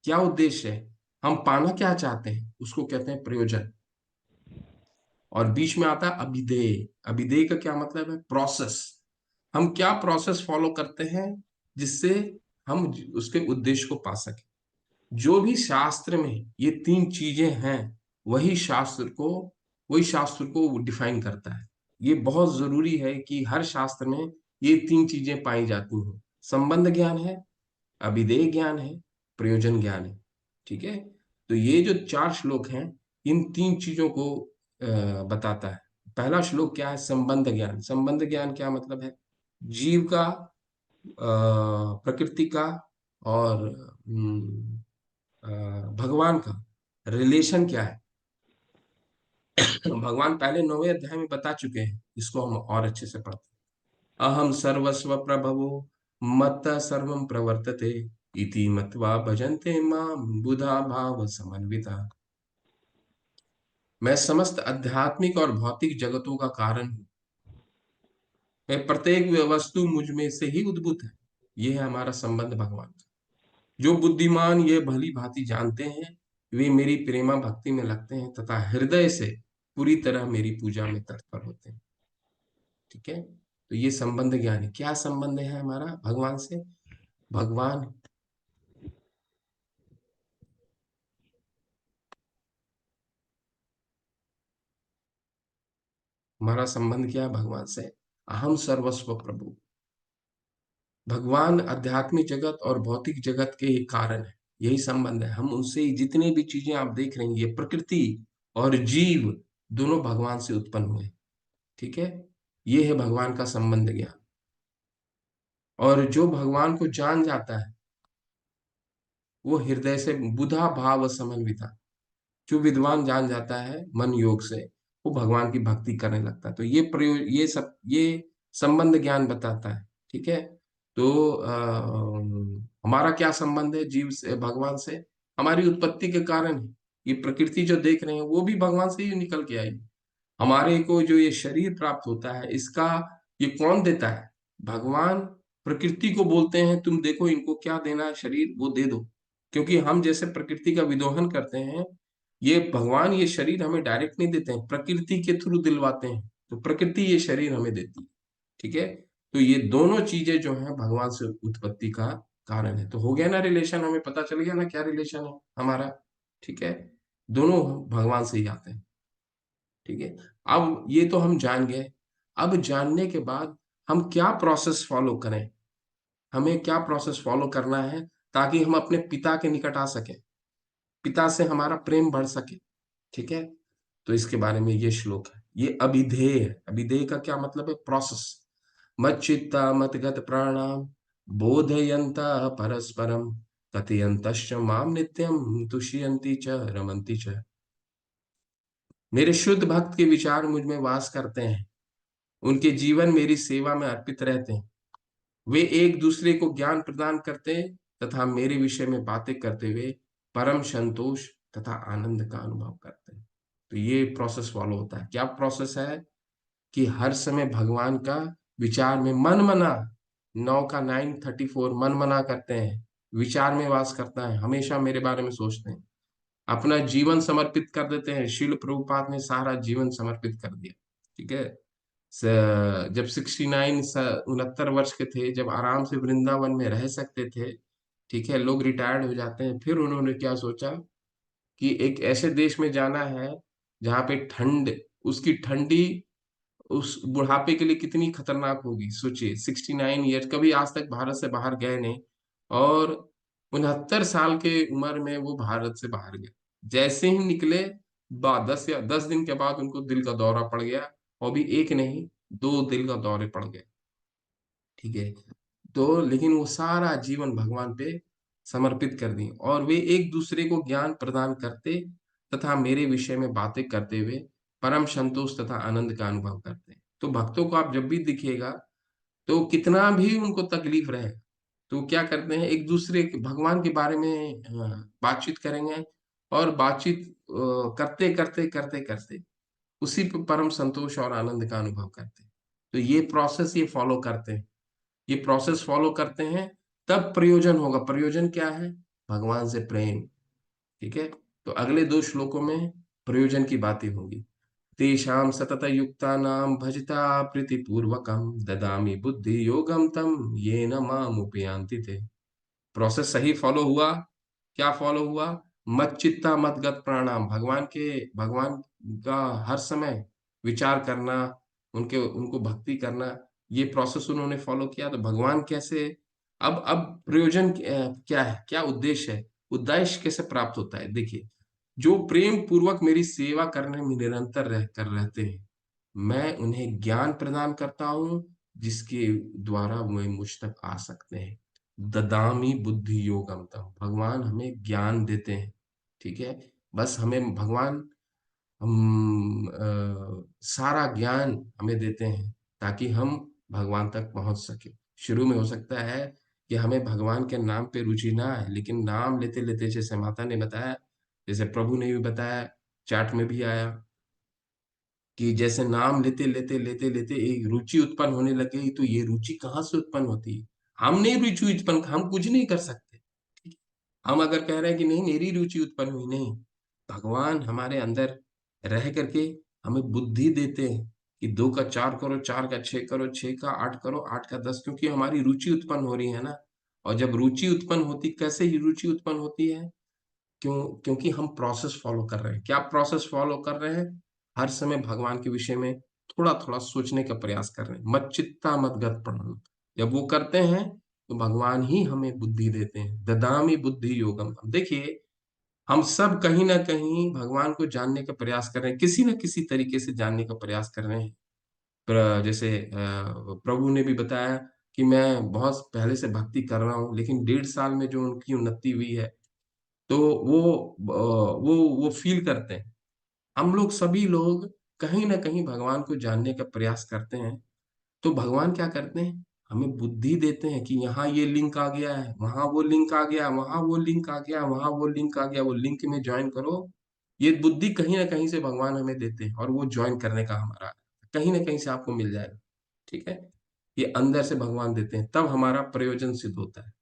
क्या उद्देश्य है, हम पाना क्या चाहते हैं, उसको कहते हैं प्रयोजन। और बीच में आता है अभिधेय। अभिधेय का क्या मतलब है? प्रोसेस। हम क्या प्रोसेस फॉलो करते हैं जिससे हम उसके उद्देश्य को पा सके। जो भी शास्त्र में ये तीन चीजें हैं, वही शास्त्र को डिफाइन करता है। ये बहुत जरूरी है कि हर शास्त्र में ये तीन चीजें पाई जाती हैं। संबंध ज्ञान है, अभिधेय ज्ञान है, प्रयोजन ज्ञान है। ठीक है, तो ये जो 4 श्लोक हैं, इन तीन चीजों को बताता है। पहला श्लोक क्या है? संबंध ज्ञान। संबंध ज्ञान क्या मतलब है? जीव का, प्रकृति का और अ, भगवान का रिलेशन क्या है। भगवान पहले 9वें अध्याय में बता चुके हैं, इसको हम और अच्छे से पढ़ते हैं। अहम सर्वस्व प्रभवो मत्तः सर्वं प्रवर्तते इति मत्वा भजन्ते मां बुधा भाव समन्विता। मैं समस्त आध्यात्मिक और भौतिक जगतों का कारण हूँ। मैं प्रत्येक वस्तु मुझ में से ही उद्भूत है। यह है हमारा संबंध भगवान का। जो बुद्धिमान ये भली भांति जानते हैं, वे मेरी प्रेमा भक्ति में लगते हैं तथा हृदय से पूरी तरह मेरी पूजा में तत्पर होते हैं। ठीक है, तो ये संबंध ज्ञान है। क्या संबंध है हमारा भगवान से? भगवान हमारा संबंध क्या है भगवान से? अहम सर्वस्व प्रभु। भगवान आध्यात्मिक जगत और भौतिक जगत के ही कारण है। यही संबंध है। हम उनसे जितने भी चीजें आप देख रहे हैं, ये प्रकृति और जीव दोनों भगवान से उत्पन्न हुए। ठीक है, ये है भगवान का संबंध ज्ञान। और जो भगवान को जान जाता है, वो हृदय से बुधा भाव समन्विता। जो विद्वान जान जाता है मन योग से, वो भगवान की भक्ति करने लगता है। तो ये प्रयोग, ये संबंध ज्ञान बताता है। ठीक है, तो हमारा क्या संबंध है जीव से, भगवान से? हमारी उत्पत्ति के कारण है। ये प्रकृति जो देख रहे हैं, वो भी भगवान से ही निकल के आई। हमारे को जो ये शरीर प्राप्त होता है, इसका ये कौन देता है? भगवान प्रकृति को बोलते हैं, तुम देखो इनको क्या देना है शरीर, वो दे दो। क्योंकि हम जैसे प्रकृति का विदोहन करते हैं, ये भगवान ये शरीर हमें डायरेक्ट नहीं देते हैं, प्रकृति के थ्रू दिलवाते हैं। तो प्रकृति ये शरीर हमें देती है। ठीक है, तो ये दोनों चीजें जो है भगवान से उत्पत्ति का कारण है। तो हो गया ना रिलेशन, हमें पता चल गया ना क्या रिलेशन है हमारा। ठीक है, दोनों भगवान से ही आते हैं। ठीक है, अब ये तो हम जान गए। अब जानने के बाद हम क्या प्रोसेस फॉलो करें? हमें क्या प्रोसेस फॉलो करना है ताकि हम अपने पिता के निकट आ सके, पिता से हमारा प्रेम बढ़ सके। ठीक है, तो इसके बारे में ये श्लोक है। ये अभिधेय है। अभिधेय का क्या मतलब है? प्रोसेस। मच्चित्ता मतगत प्राणाम बोधयंत परस्परम कथयंतश्च माम नित्यम तुष्यन्ति च रमन्ति च। मेरे शुद्ध भक्त के विचार मुझ में वास करते हैं, उनके जीवन मेरी सेवा में अर्पित रहते हैं। वे एक दूसरे को ज्ञान प्रदान करते हैं तथा मेरे विषय में बातें करते हुए परम संतोष तथा आनंद का अनुभव करते हैं। तो ये प्रोसेस फॉलो होता है। क्या प्रोसेस है? कि हर समय भगवान का विचार में मन मना, 9 का 9:34 मन मना करते हैं, विचार में वास करता है, हमेशा मेरे बारे में सोचते हैं, अपना जीवन समर्पित कर देते हैं। शिल प्रभुपाद ने सारा जीवन समर्पित कर दिया। ठीक है, जब 69 69 वर्ष के थे, जब आराम से वृंदावन में रह सकते थे, ठीक है, लोग रिटायर्ड हो जाते हैं, फिर उन्होंने क्या सोचा कि एक ऐसे देश में जाना है जहाँ पे ठंड, उसकी ठंडी उस बुढ़ापे के लिए कितनी खतरनाक होगी। सोचिए, 69 ईयर, कभी आज तक भारत से बाहर गए नहीं, और 69 साल के उम्र में वो भारत से बाहर गए। जैसे ही निकले, 10 दिन के बाद उनको दिल का दौरा पड़ गया, और भी एक नहीं, 2 दिल का दौरे पड़ गए। ठीक है, तो लेकिन वो सारा जीवन भगवान पे समर्पित कर दी, और वे एक दूसरे को ज्ञान प्रदान करते तथा मेरे विषय में बातें करते हुए परम संतोष तथा आनंद का अनुभव करते। तो भक्तों को आप जब भी दिखेगा, तो कितना भी उनको तकलीफ रहे, तो क्या करते हैं, एक दूसरे के भगवान के बारे में बातचीत करेंगे, और बातचीत करते करते करते करते उसी पे परम संतोष और आनंद का अनुभव करते। तो ये प्रोसेस ये फॉलो करते हैं, ये प्रोसेस फॉलो करते हैं, तब प्रयोजन होगा। प्रयोजन क्या है? भगवान से प्रेम। ठीक है, तो अगले 2 श्लोकों में प्रयोजन की बातें होंगी। तेषां सततयुक्तानां भजता प्रीतिपूर्वकं ददामि बुद्धि योगम तम येन मामुपयान्ति ते। प्रोसेस सही फॉलो हुआ। क्या फॉलो हुआ? मत चित्ता मत गत प्रणाम। भगवान का हर समय विचार करना, उनके उनको भक्ति करना, ये प्रोसेस उन्होंने फॉलो किया। तो भगवान कैसे, अब प्रयोजन क्या है, क्या उद्देश्य है? उद्देश्य कैसे प्राप्त होता है? देखिए, जो प्रेम पूर्वक मेरी सेवा करने में निरंतर रहकर रहते हैं, मैं उन्हें ज्ञान प्रदान करता हूँ, जिसके द्वारा वे मुझ तक आ सकते हैं। ददामी बुद्धि योगम तम, भगवान हमें ज्ञान देते हैं। ठीक है, बस हमें भगवान सारा ज्ञान हमें देते हैं ताकि हम भगवान तक पहुंच सके। शुरू में हो सकता है कि हमें भगवान के नाम पे रुचि ना आए, लेकिन नाम लेते लेते, जैसे माता ने बताया, जैसे प्रभु ने भी बताया, चार्ट में भी आया कि जैसे नाम लेते लेते एक रुचि उत्पन्न होने लग गई। तो ये रुचि कहाँ से उत्पन्न होती है? हम नहीं रुचि उत्पन्न, हम कुछ नहीं कर सकते। ठीक है? हम अगर कह रहे हैं कि नहीं मेरी रुचि उत्पन्न हुई, नहीं, भगवान हमारे अंदर रह करके हमें बुद्धि देते हैं कि 2 का 4 करो, 4 का 6 करो, 6 का 8 करो, 8 का 10, क्योंकि हमारी रुचि उत्पन्न हो रही है ना। और जब रुचि उत्पन्न होती, कैसे ही रुचि उत्पन्न होती है? क्योंकि हम प्रोसेस फॉलो कर रहे हैं। क्या प्रोसेस फॉलो कर रहे हैं? हर समय भगवान के विषय में थोड़ा थोड़ा सोचने का प्रयास कर रहे हैं। मत चित्ता मत गत प्राण। जब वो करते हैं तो भगवान ही हमें बुद्धि देते हैं। ददामी बुद्धि योगम। देखिए, हम सब कहीं ना कहीं भगवान को जानने का प्रयास कर रहे हैं, किसी न किसी तरीके से जानने का प्रयास कर रहे हैं। जैसे प्रभु ने भी बताया कि मैं बहुत पहले से भक्ति कर रहा हूँ, लेकिन 1.5 साल में जो उनकी उन्नति हुई है, तो वो फील करते हैं। हम लोग सभी लोग कहीं न कहीं भगवान को जानने का प्रयास करते हैं। तो भगवान क्या करते हैं? हमें बुद्धि देते हैं कि यहाँ ये लिंक आ गया है, वहाँ वो लिंक आ गया, वहाँ वो लिंक आ गया, वहाँ वो लिंक आ गया, वो लिंक में जॉइन करो। ये बुद्धि कहीं न कहीं से भगवान हमें देते हैं और वो जॉइन करने का हमारा कहीं न कहीं से आपको मिल जाएगा। ठीक है? ये अंदर से भगवान देते हैं, तब हमारा प्रयोजन सिद्ध होता है।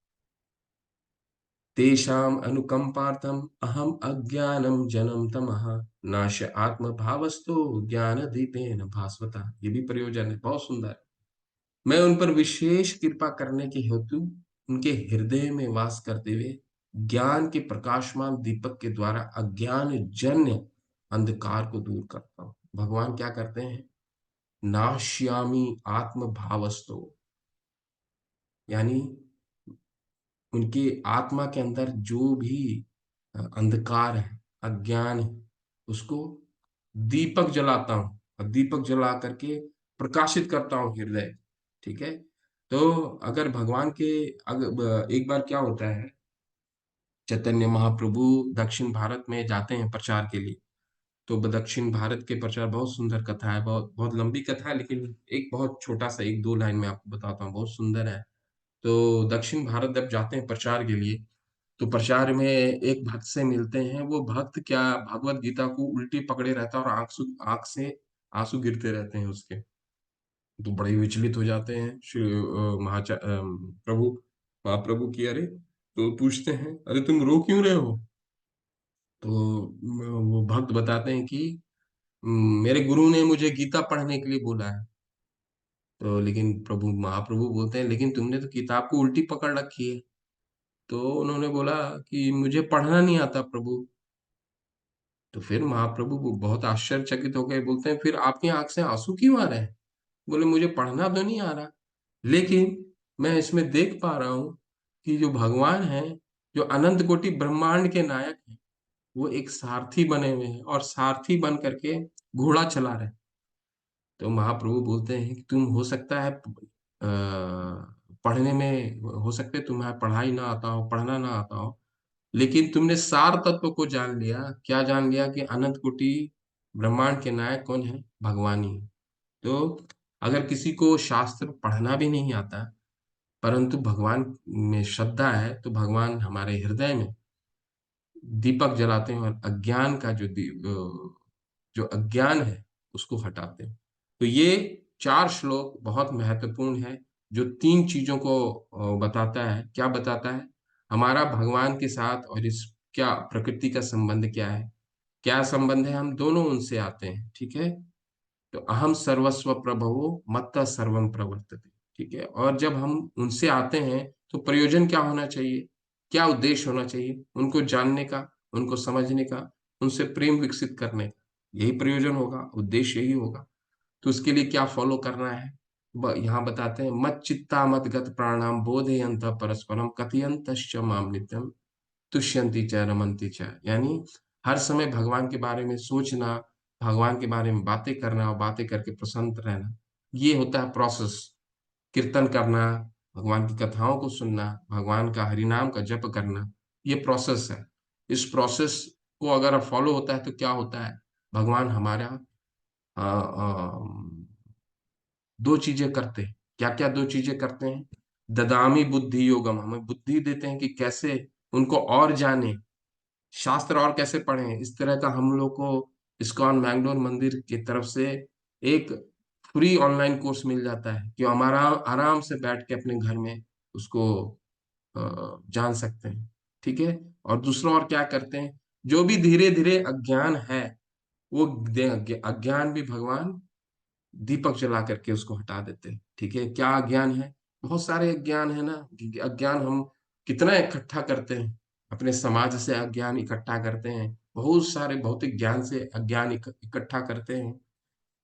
तेषाम् अनुकंपार्थम अहम अज्ञानम जन्म तमः नाश आत्म भावस्तु ज्ञान दीपेन भास्वता। ये भी प्रयोजन है, बहुत सुंदर है। मैं उन पर विशेष कृपा करने के हेतु उनके हृदय में वास करते हुए ज्ञान के प्रकाशमान दीपक के द्वारा अज्ञान जन्य अंधकार को दूर करता हूँ। भगवान क्या करते हैं? नाश्यामी आत्म भावस्तु, यानी उनकी आत्मा के अंदर जो भी अंधकार है, अज्ञान है, उसको दीपक जलाता हूँ और दीपक जला करके प्रकाशित करता हूँ हृदय। ठीक है? तो अगर भगवान के एक बार क्या होता है, चैतन्य महाप्रभु दक्षिण भारत में जाते हैं प्रचार के लिए। तो दक्षिण भारत के प्रचार, बहुत सुंदर कथा है, बहुत बहुत लंबी कथा है, लेकिन एक बहुत छोटा सा 1-2 लाइन में आपको बताता हूँ, बहुत सुंदर है। तो दक्षिण भारत जब जाते हैं प्रचार के लिए, तो प्रचार में एक भक्त से मिलते हैं। वो भक्त क्या, भगवत गीता को उल्टी पकड़े रहता है और आंख से आंसू गिरते रहते हैं उसके। तो बड़े विचलित हो जाते हैं प्रभु, महाप्रभु की, अरे, तो पूछते हैं, अरे तुम रो क्यों रहे हो? तो वो भक्त बताते हैं कि मेरे गुरु ने मुझे गीता पढ़ने के लिए बोला है। तो लेकिन महाप्रभु बोलते हैं, लेकिन तुमने तो किताब को उल्टी पकड़ रखी है। तो उन्होंने बोला कि मुझे पढ़ना नहीं आता प्रभु। तो फिर महाप्रभु वो बहुत आश्चर्यचकित हो गए, बोलते हैं, फिर आपकी आंख से आंसू क्यों आ रहे हैं? बोले, मुझे पढ़ना तो नहीं आ रहा, लेकिन मैं इसमें देख पा रहा हूँ कि जो भगवान है, जो अनंत कोटि ब्रह्मांड के नायक है, वो एक सारथी बने हुए हैं और सारथी बन करके घोड़ा चला रहे हैं। तो महाप्रभु बोलते हैं कि तुम, हो सकता है पढ़ने में, हो सकता है तुम्हें पढ़ाई ना आता हो, पढ़ना ना आता हो, लेकिन तुमने सार तत्व को जान लिया। क्या जान लिया? कि अनंत कोटि ब्रह्मांड के नायक कौन है? भगवान ही। तो अगर किसी को शास्त्र पढ़ना भी नहीं आता, परंतु भगवान में श्रद्धा है, तो भगवान हमारे हृदय में दीपक जलाते हैं और अज्ञान का जो अज्ञान है उसको हटाते हैं। तो ये 4 श्लोक बहुत महत्वपूर्ण है, जो 3 चीजों को बताता है। क्या बताता है? हमारा भगवान के साथ और इस क्या प्रकृति का संबंध क्या है, क्या संबंध है, हम दोनों उनसे आते हैं, ठीक है। तो अहम सर्वस्व प्रभवो मत्तः सर्वम प्रवर्तते, ठीक है। और जब हम उनसे आते हैं तो प्रयोजन क्या होना चाहिए, क्या उद्देश्य होना चाहिए, उनको जानने का, उनको समझने का, उनसे प्रेम विकसित करने का, यही प्रयोजन होगा, उद्देश्य यही होगा। तो उसके लिए क्या फॉलो करना है, यहाँ बताते हैं, मत चित्ता मत गत प्राणाम बोधयंत परस्परम कथयंत माम नित्यम तुष्यंती च रमंती च, यानी हर समय भगवान के बारे में सोचना, भगवान के बारे में बातें करना और बातें करके प्रसन्न रहना, ये होता है प्रोसेस। कीर्तन करना, भगवान की कथाओं को सुनना, भगवान का हरिनाम का जप करना, ये प्रोसेस है। इस प्रोसेस को अगर फॉलो होता है तो क्या होता है, भगवान हमारा अ, अ, दो चीजें करते हैं। क्या क्या दो चीजें करते हैं, ददामी बुद्धि योगम, हमें बुद्धि देते हैं कि कैसे उनको और जाने, शास्त्र और कैसे पढ़ें। इस तरह का हम लोग को इस्कॉन मैंगलोर मंदिर की तरफ से एक फ्री ऑनलाइन कोर्स मिल जाता है कि हमारा आराम से बैठ के अपने घर में उसको जान सकते हैं, ठीक है। और दूसरा और क्या करते हैं, जो भी धीरे धीरे अज्ञान है वो अज्ञान भी भगवान दीपक जला करके उसको हटा देते हैं, ठीक है। क्या अज्ञान है, बहुत सारे अज्ञान है ना, अज्ञान हम कितना इकट्ठा करते हैं, अपने समाज से अज्ञान इकट्ठा करते हैं, बहुत सारे भौतिक ज्ञान से अज्ञान इकट्ठा करते हैं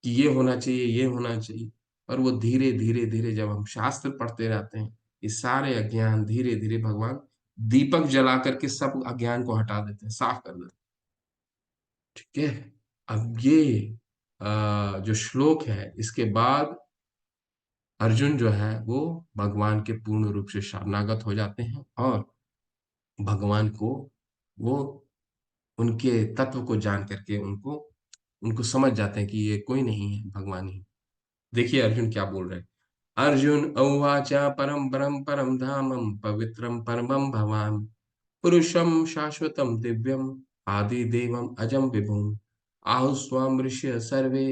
कि ये होना चाहिए, ये होना चाहिए। और वो धीरे धीरे धीरे जब हम शास्त्र पढ़ते रहते हैं, ये सारे अज्ञान धीरे धीरे भगवान दीपक जला करके सब अज्ञान को हटा देते हैं, साफ कर देते हैं, ठीक है। अब ये जो श्लोक है, इसके बाद अर्जुन जो है वो भगवान के पूर्ण रूप से शरणागत हो जाते हैं और भगवान को वो उनके तत्व को जान करके उनको उनको समझ जाते हैं कि ये कोई नहीं है, भगवान ही। देखिए अर्जुन क्या बोल रहे हैं। अर्जुन उवाच परम परम परम धामम पवित्रम परमम भवान पुरुषम शाश्वतम दिव्यम आदि देवम अजम विभुम आहुस्वाम ऋषय सर्वे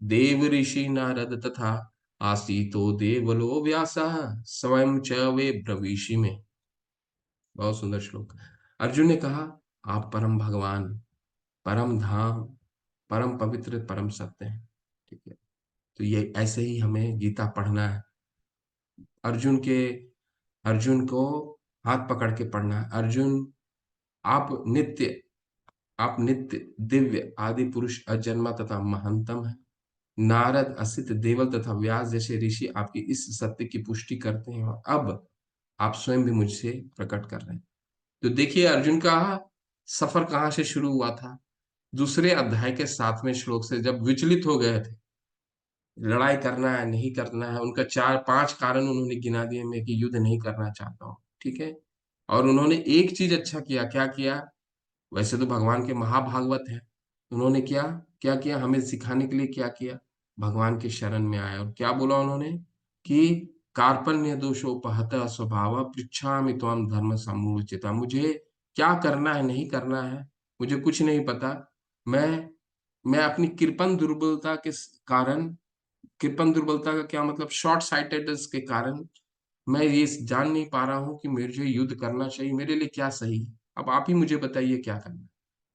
देव ऋषि नारद तथा आसीतो देवलो व्यासः स्वयं च वे ब्रवीषि में। बहुत सुंदर श्लोक। अर्जुन ने कहा, आप परम भगवान, परम धाम, परम पवित्र, परम सत्य है, ठीक है। तो ये ऐसे ही हमें गीता पढ़ना है। अर्जुन के अर्जुन को हाथ पकड़ के पढ़ना है। अर्जुन, आप नित्य आप नित्य दिव्य आदि पुरुष अजन्मा तथा महंतम है। नारद असित देवल तथा व्यास जैसे ऋषि आपकी इस सत्य की पुष्टि करते हैं और अब आप स्वयं भी मुझसे प्रकट कर रहे हैं। तो देखिए अर्जुन का सफर कहाँ से शुरू हुआ था, दूसरे अध्याय के 7वें श्लोक से, जब विचलित हो गए थे, लड़ाई करना है नहीं करना है, उनका 4-5 कारण उन्होंने गिना दिए, मैं कि युद्ध नहीं करना चाहता हूँ, ठीक है। और उन्होंने एक चीज अच्छा किया, क्या किया, वैसे तो भगवान के महाभागवत है, उन्होंने क्या क्या किया, हमें सिखाने के लिए क्या किया, भगवान के शरण में आया और क्या बोला उन्होंने कि कार्पण्य दोषोपहत स्वभाव पृच्छामि त्वाम धर्म समूचिता, मुझे क्या करना है नहीं करना है मुझे कुछ नहीं पता। मैं अपनी कृपण दुर्बलता के कारण, कृपण दुर्बलता का क्या मतलब, शॉर्ट साइटेडनेस के कारण मैं ये जान नहीं पा रहा हूँ कि मुझे युद्ध करना चाहिए, मेरे लिए क्या सही है, अब आप ही मुझे बताइए क्या करना है।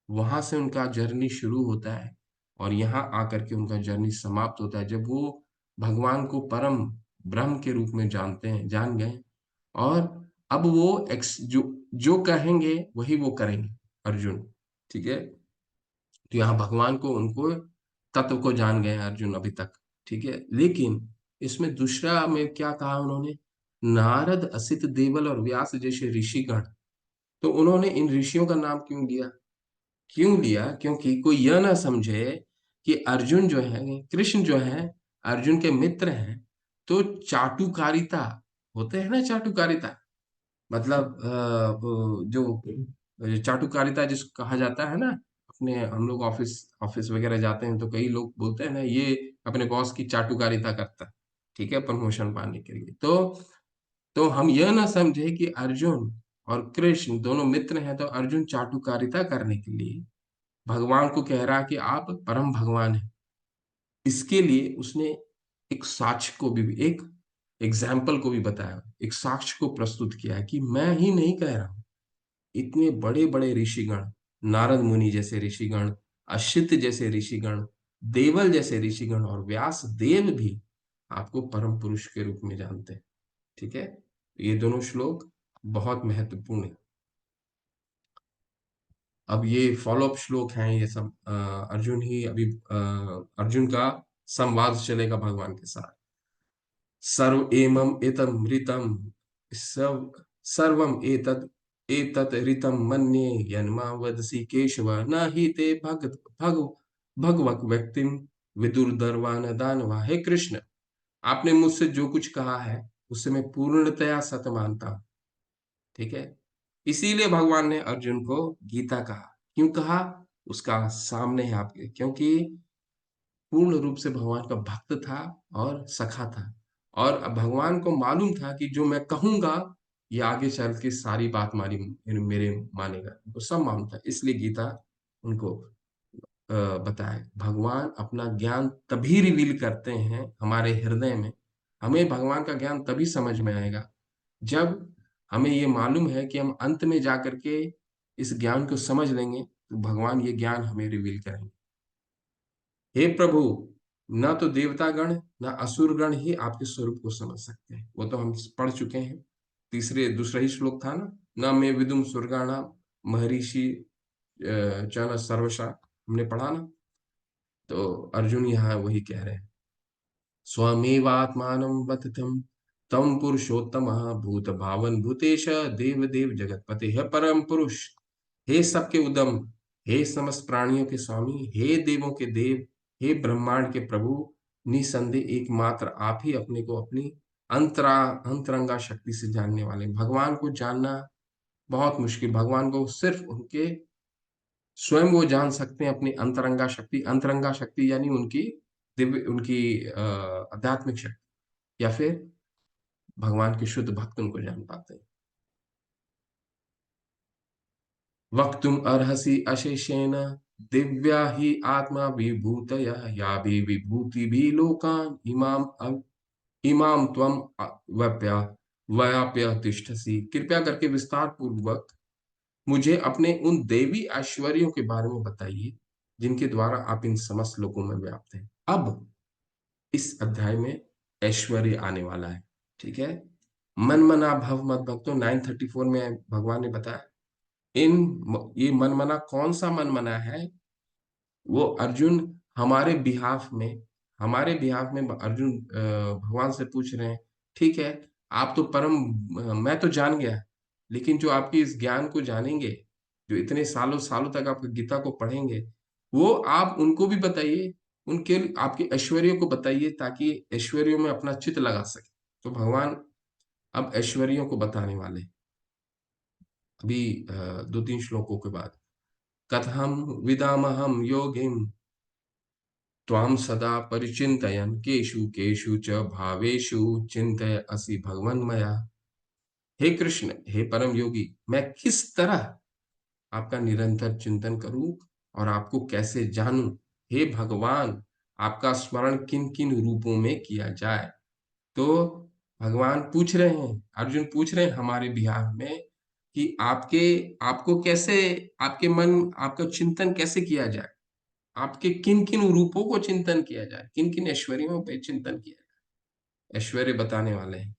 वहां से उनका जर्नी शुरू होता है और यहाँ आकर के उनका जर्नी समाप्त होता है जब वो भगवान को परम ब्रह्म के रूप में जानते हैं, जान गए। और अब वो जो जो कहेंगे वही वो करेंगे अर्जुन, ठीक है। तो यहाँ भगवान को, उनको तत्व को जान गए हैं अर्जुन अभी तक, ठीक है। लेकिन इसमें दूसरा में क्या कहा उन्होंने, नारद असित देवल और व्यास जैसे ऋषिगण, तो उन्होंने इन ऋषियों का नाम क्यों लिया, क्यों लिया, क्योंकि कोई यह ना समझे कि अर्जुन जो है, कृष्ण जो है, अर्जुन के मित्र हैं, तो चाटुकारिता, होते हैं ना चाटुकारिता, मतलब वो जो चाटुकारिता जिसको कहा जाता है ना, अपने हम लोग ऑफिस ऑफिस वगैरह जाते हैं तो कई लोग बोलते हैं ना, ये अपने बॉस की चाटुकारिता करता है, ठीक है, प्रमोशन पाने के लिए। तो हम यह ना समझे कि अर्जुन और कृष्ण दोनों मित्र हैं तो अर्जुन चाटुकारिता करने के लिए भगवान को कह रहा है कि आप परम भगवान हैं। इसके लिए उसने एक साक्ष्य को भी, एक एग्जाम्पल को भी बताया, एक साक्ष्य को प्रस्तुत किया है कि मैं ही नहीं कह रहा हूं, इतने बड़े बड़े ऋषिगण, नारद मुनि जैसे ऋषिगण, अशित जैसे ऋषिगण, देवल जैसे ऋषिगण और व्यास देव भी आपको परम पुरुष के रूप में जानते हैं। ठीक है, ये दोनों श्लोक बहुत महत्वपूर्ण है। अब ये फॉलो अप श्लोक हैं, ये सब अर्जुन ही अभी अर्जुन का संवाद चलेगा भगवान के साथ। सर्व एमं एतमृतम सर्वम एतत् ऋतम मन्ये यन्मा वदसि केशव न हि ते भगवक व्यक्तिम विदुर्दर्वान दानवा। हे कृष्ण, आपने मुझसे जो कुछ कहा है उससे मैं पूर्णतया सत्य मानता हूं। ठीक है, इसीलिए भगवान ने अर्जुन को गीता कहा। क्यों कहा? उसका सामने है आपके, क्योंकि पूर्ण रूप से भगवान का भक्त था और सखा था, और अब भगवान को मालूम था कि जो मैं कहूंगा ये आगे चल के सारी बात मारी मेरे मानेगा, वो सब मालूम था। इसलिए गीता उनको बताए। भगवान अपना ज्ञान तभी रिवील करते हैं हमारे हृदय में। हमें भगवान का ज्ञान तभी समझ में आएगा जब हमें ये मालूम है कि हम अंत में जाकर के इस ज्ञान को समझ लेंगे, तो भगवान ये ज्ञान हमें रिवील करेंगे। हे प्रभु, न तो देवतागण न असुरगण ही आपके स्वरूप को समझ सकते हैं, वो तो हम पढ़ चुके हैं। दूसरा ही श्लोक था ना, न मैं विदुम स्वर्गाणाम महर्षि चन सर्वशा, हमने पढ़ा ना। तो अर्जुन यहाँ वही कह रहे हैं, स्वमेवात्मानं वततं तम पुरुषोत्तमः भूत भावन भूतेश देव देव जगतपते। हे परम पुरुष, हे सबके उदम, हे समस्त प्राणियों के स्वामी, हे देवों के देव, हे ब्रह्मांड के प्रभु, निसंदेह एकमात्र आप ही अपने को अपनी अंतरंगा शक्ति से जानने वाले। भगवान को जानना बहुत मुश्किल, भगवान को सिर्फ उनके स्वयं वो जान सकते हैं, अपनी अंतरंगा शक्ति। अंतरंगा शक्ति यानी उनकी दिव्य, उनकी आध्यात्मिक शक्ति, या फिर भगवान के शुद्ध भक्त उनको जान पाते हैं। वक्तुम अर्हसि अशेषेण दिव्या ही आत्मा विभूतया या भी विभूति भी लोकान इमाम त्वम व्याप्या व्याप्य तिष्ठसि। कृपया करके विस्तार पूर्वक मुझे अपने उन देवी ऐश्वर्यों के बारे में बताइए जिनके द्वारा आप इन समस्त लोकों में व्याप्त हैं। अब इस अध्याय में ऐश्वर्य आने वाला है। ठीक है, मन मना भव मत भक्तो 934 में भगवान ने बताया। ये मन मना कौन सा मन मना है? वो अर्जुन हमारे बिहाफ में अर्जुन भगवान से पूछ रहे हैं, ठीक है, आप तो मैं तो जान गया, लेकिन जो आपकी इस ज्ञान को जानेंगे, जो इतने सालों सालों तक आपकी गीता को पढ़ेंगे, वो आप उनको भी बताइए, उनके आपके ऐश्वर्यों को बताइए, ताकि ऐश्वर्यों में अपना चित्त लगा सके। तो भगवान अब ऐश्वर्यों को बताने वाले अभी 2-3 श्लोकों के बाद। कथम विदामहम योगिम त्वां सदा परिचिन्तयन् केषु केषु च भावेषु चिन्तय असि भगवन् मया। हे कृष्ण, हे परम योगी, मैं किस तरह आपका निरंतर चिंतन करूं और आपको कैसे जानूं? हे भगवान, आपका स्मरण किन किन रूपों में किया जाए? तो भगवान पूछ रहे हैं, अर्जुन पूछ रहे हैं हमारे बिहार में कि आपको कैसे, आपका चिंतन कैसे किया जाए, आपके किन किन रूपों को चिंतन किया जाए, किन किन ऐश्वर्यों पे चिंतन किया जाए। ऐश्वर्य बताने वाले हैं।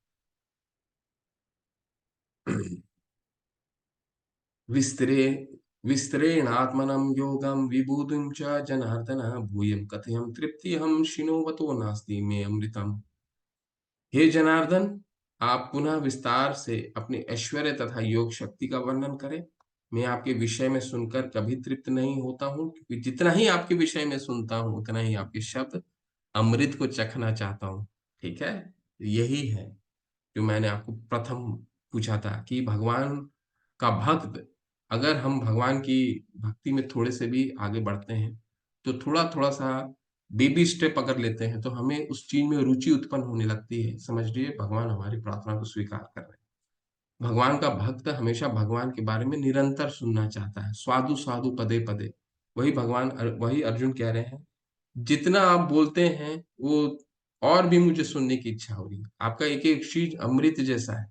विस्तरे विस्तरेणात्मनं योगं विबुधुं च जनार्दन भूयं कथयं तृप्तिहं शिनोवतो नास्ति मे अमृतम्। हे जनार्दन, आप पुनः विस्तार से अपने ऐश्वर्य तथा योग शक्ति का वर्णन करें। मैं आपके विषय में सुनकर कभी तृप्त नहीं होता हूँ, क्योंकि जितना ही आपके विषय में सुनता हूँ उतना ही आपके शब्द अमृत को चखना चाहता हूँ। ठीक है, यही है जो मैंने आपको प्रथम पूछा था कि भगवान का भक्त, अगर हम भगवान की भक्ति में थोड़े से भी आगे बढ़ते हैं, तो थोड़ा थोड़ा सा बेबी स्टेप अगर लेते हैं, तो हमें उस चीज में रुचि उत्पन्न होने लगती है। समझ लीजिए भगवान हमारी प्रार्थना को स्वीकार कर रहे हैं। भगवान का भक्त हमेशा भगवान के बारे में निरंतर सुनना चाहता है, स्वादु स्वादु पदे पदे। वही अर्जुन कह रहे हैं, जितना आप बोलते हैं वो और भी मुझे सुनने की इच्छा हो रही है। आपका एक एक चीज अमृत जैसा है।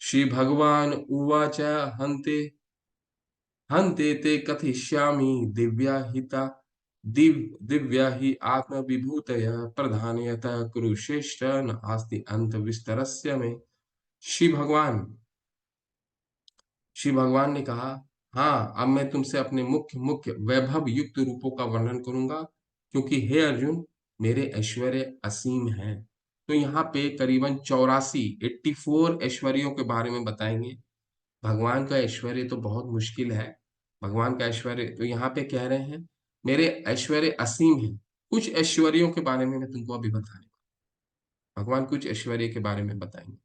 श्री भगवान उवाच हन्ते हन्ते ते कथयिष्यामि दिव्या हि आत्मविभूतय प्रधानयतः कुरुश्रेष्ठ नास्ति अंत विस्तरस्य में। श्री भगवान श्री भगवान ने कहा, हाँ, अब मैं तुमसे अपने मुख्य मुख्य वैभव युक्त रूपों का वर्णन करूंगा, क्योंकि हे अर्जुन, मेरे ऐश्वर्य असीम हैं। तो यहाँ पे करीबन 84 ऐश्वर्यों के बारे में बताएंगे। भगवान का ऐश्वर्य तो बहुत मुश्किल है। भगवान का ऐश्वर्य तो यहाँ पे कह रहे हैं, मेरे ऐश्वर्य असीम हैं। कुछ ऐश्वर्यों के बारे में मैं तुमको अभी बताने, भगवान कुछ ऐश्वर्य के बारे में बताएंगे।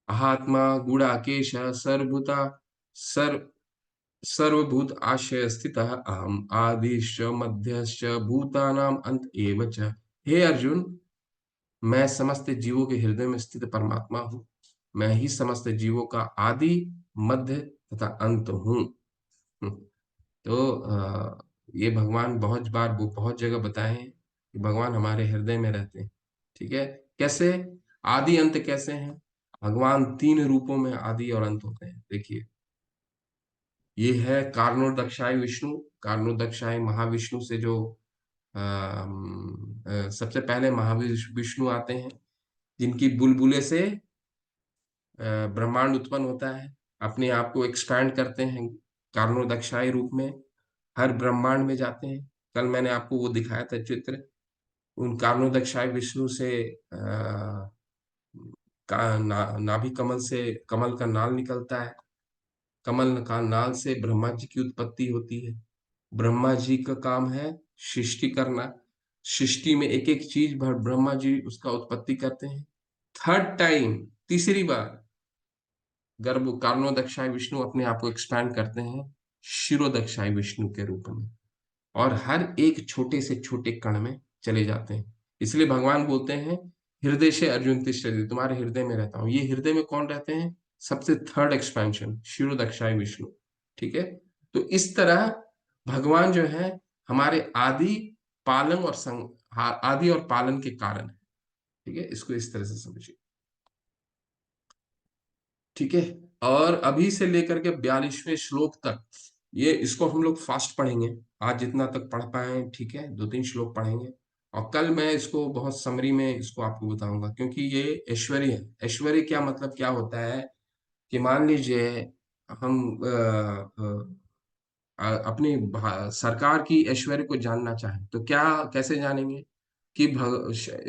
अहात्मा गुणाकेश सर्वभूता सर्व सर्वभूत आश्रय स्थितः अहम आदिश्च मध्यश्च भूतानाम अंत एव च। हे अर्जुन, मैं समस्त जीवों के हृदय में स्थित परमात्मा हूँ। मैं ही समस्त जीवों का आदि, मध्य तथा अंत हूँ। तो ये भगवान बहुत बार वो बहुत जगह बताए हैं कि भगवान हमारे हृदय में रहते हैं। ठीक है, कैसे आदि अंत कैसे हैं? भगवान 3 रूपों में आदि और अंत होते हैं। देखिए, ये है कारणोदक्षाय विष्णु। कारणोदक्षाय महाविष्णु से जो सबसे पहले महाविष्णु आते हैं, जिनकी बुलबुले से ब्रह्मांड उत्पन्न होता है, अपने आप को एक्सपैंड करते हैं कारणोदक्षाय रूप में, हर ब्रह्मांड में जाते हैं। कल मैंने आपको वो दिखाया था चित्र, उन कारणोदक्षाय विष्णु से नाभि कमल से कमल का नाल निकलता है। कमल का नाल से ब्रह्मा जी की उत्पत्ति होती है। ब्रह्मा जी का काम है सृष्टि करना। सृष्टि में एक एक चीज भर ब्रह्मा जी उसका उत्पत्ति करते हैं। थर्ड टाइम, तीसरी बार गर्भ कारणोदक्षाय विष्णु अपने आप को एक्सपैंड करते हैं शिरोदक्षाय विष्णु के रूप में, और हर एक छोटे से छोटे कण में चले जाते हैं। इसलिए भगवान बोलते हैं, हृदय से अर्जुन तिष्ठति, तुम्हारे हृदय में रहता हूं। ये हृदय में कौन रहते हैं? सबसे थर्ड एक्सपेंशन शिरोदक्षाय विष्णु। ठीक है, तो इस तरह भगवान जो है हमारे आदि पालन और आदि और पालन के कारण है। ठीक है, इसको इस तरह से समझिए। ठीक है, और अभी से लेकर के 42वें श्लोक तक ये इसको हम लोग फास्ट पढ़ेंगे। आज जितना तक पढ़ पाए, ठीक है, 2-3 श्लोक पढ़ेंगे, और कल मैं इसको बहुत समरी में इसको आपको बताऊंगा, क्योंकि ये ऐश्वर्य है। ऐश्वर्य क्या मतलब क्या होता है कि मान लीजिए हम अपनी सरकार की ऐश्वर्य को जानना चाहें तो क्या कैसे जानेंगे कि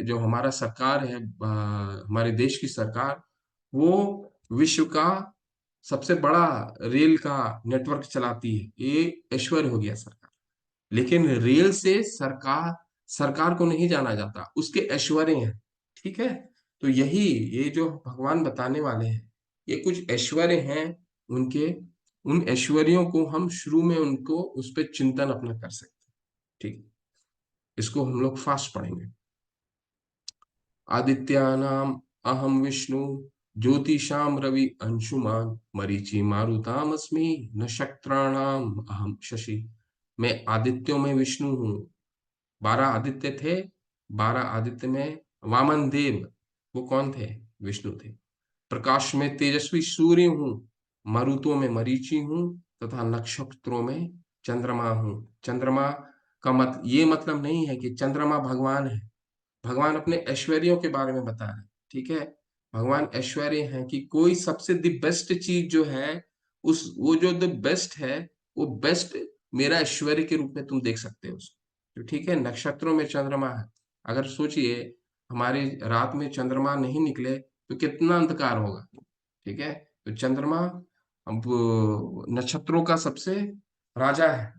जो हमारा सरकार है, हमारे देश की सरकार, वो विश्व का सबसे बड़ा रेल का नेटवर्क चलाती है। ये ऐश्वर्य हो गया सरकार। लेकिन रेल से सरकार सरकार को नहीं जाना जाता, उसके ऐश्वर्य हैं। ठीक है, तो यही ये जो भगवान बताने वाले हैं, ये कुछ ऐश्वर्य हैं उनके। उन ऐश्वर्यों को हम शुरू में उनको उस पर चिंतन अपना कर सकते हैं। ठीक, इसको हम लोग फास्ट पढ़ेंगे। आदित्यानाम अहम विष्णु ज्योतिषाम रवि अंशुमान मरीचि मारुताम अस्मि नक्षत्राणाम अहम शशि। मैं आदित्यों में विष्णु हूँ। 12 आदित्य थे। 12 आदित्य में वामन देव, वो कौन थे? विष्णु थे। प्रकाश में तेजस्वी सूर्य हूँ। मरुतों में मरीचि हूँ, तथा नक्षत्रों में चंद्रमा हूँ। चंद्रमा का ये मतलब नहीं है कि चंद्रमा भगवान है। भगवान अपने ऐश्वर्यों के बारे में बता रहे हैं। ठीक है, भगवान ऐश्वर्य है कि कोई सबसे द बेस्ट चीज जो है, उस वो जो द बेस्ट है, वो बेस्ट मेरा ऐश्वर्य के रूप में तुम देख सकते हो उसको। तो ठीक है, नक्षत्रों में चंद्रमा है। अगर सोचिए हमारी रात में चंद्रमा नहीं निकले तो कितना अंधकार होगा। ठीक है, तो चंद्रमा अब नक्षत्रों का सबसे राजा है।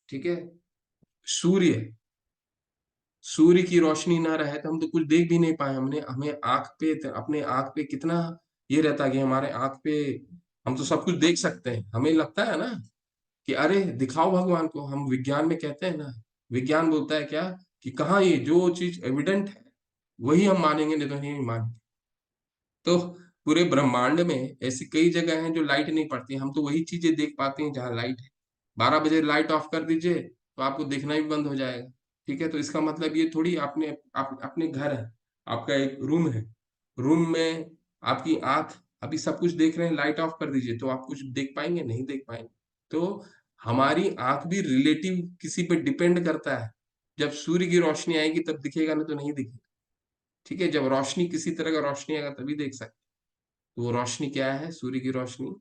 ठीक है, सूर्य सूर्य की रोशनी ना रहे तो हम तो कुछ देख भी नहीं पाए। हमने हमें आंख पे अपने आंख पे कितना ये रहता है कि हमारे आंख पे हम तो सब कुछ देख सकते हैं। हमें लगता है ना कि अरे दिखाओ भगवान को। हम विज्ञान में कहते हैं ना, विज्ञान बोलता है क्या कि कहाँ ये जो चीज एविडेंट है वही हम मानेंगे, नहीं तो नहीं मानेंगे। तो पूरे ब्रह्मांड में ऐसी कई जगह हैं जो लाइट नहीं पड़ती, हम तो वही चीजें देख पाते हैं जहाँ लाइट है। 12 बजे लाइट ऑफ कर दीजिए तो आपको देखना भी बंद हो जाएगा। ठीक है, तो इसका मतलब ये थोड़ी अपने घर है, आपका एक रूम है, रूम में आपकी आंख अभी सब कुछ देख रहे हैं, लाइट ऑफ कर दीजिए तो आप कुछ देख पाएंगे? नहीं देख पाएंगे। तो हमारी आंख भी रिलेटिव किसी पे डिपेंड करता है। जब सूर्य की रोशनी आएगी तब दिखेगा, नहीं तो नहीं दिखेगा। ठीक है, जब रोशनी किसी तरह का रोशनी आएगा तभी देख सकते। तो वो रोशनी क्या है? सूर्य की रोशनी।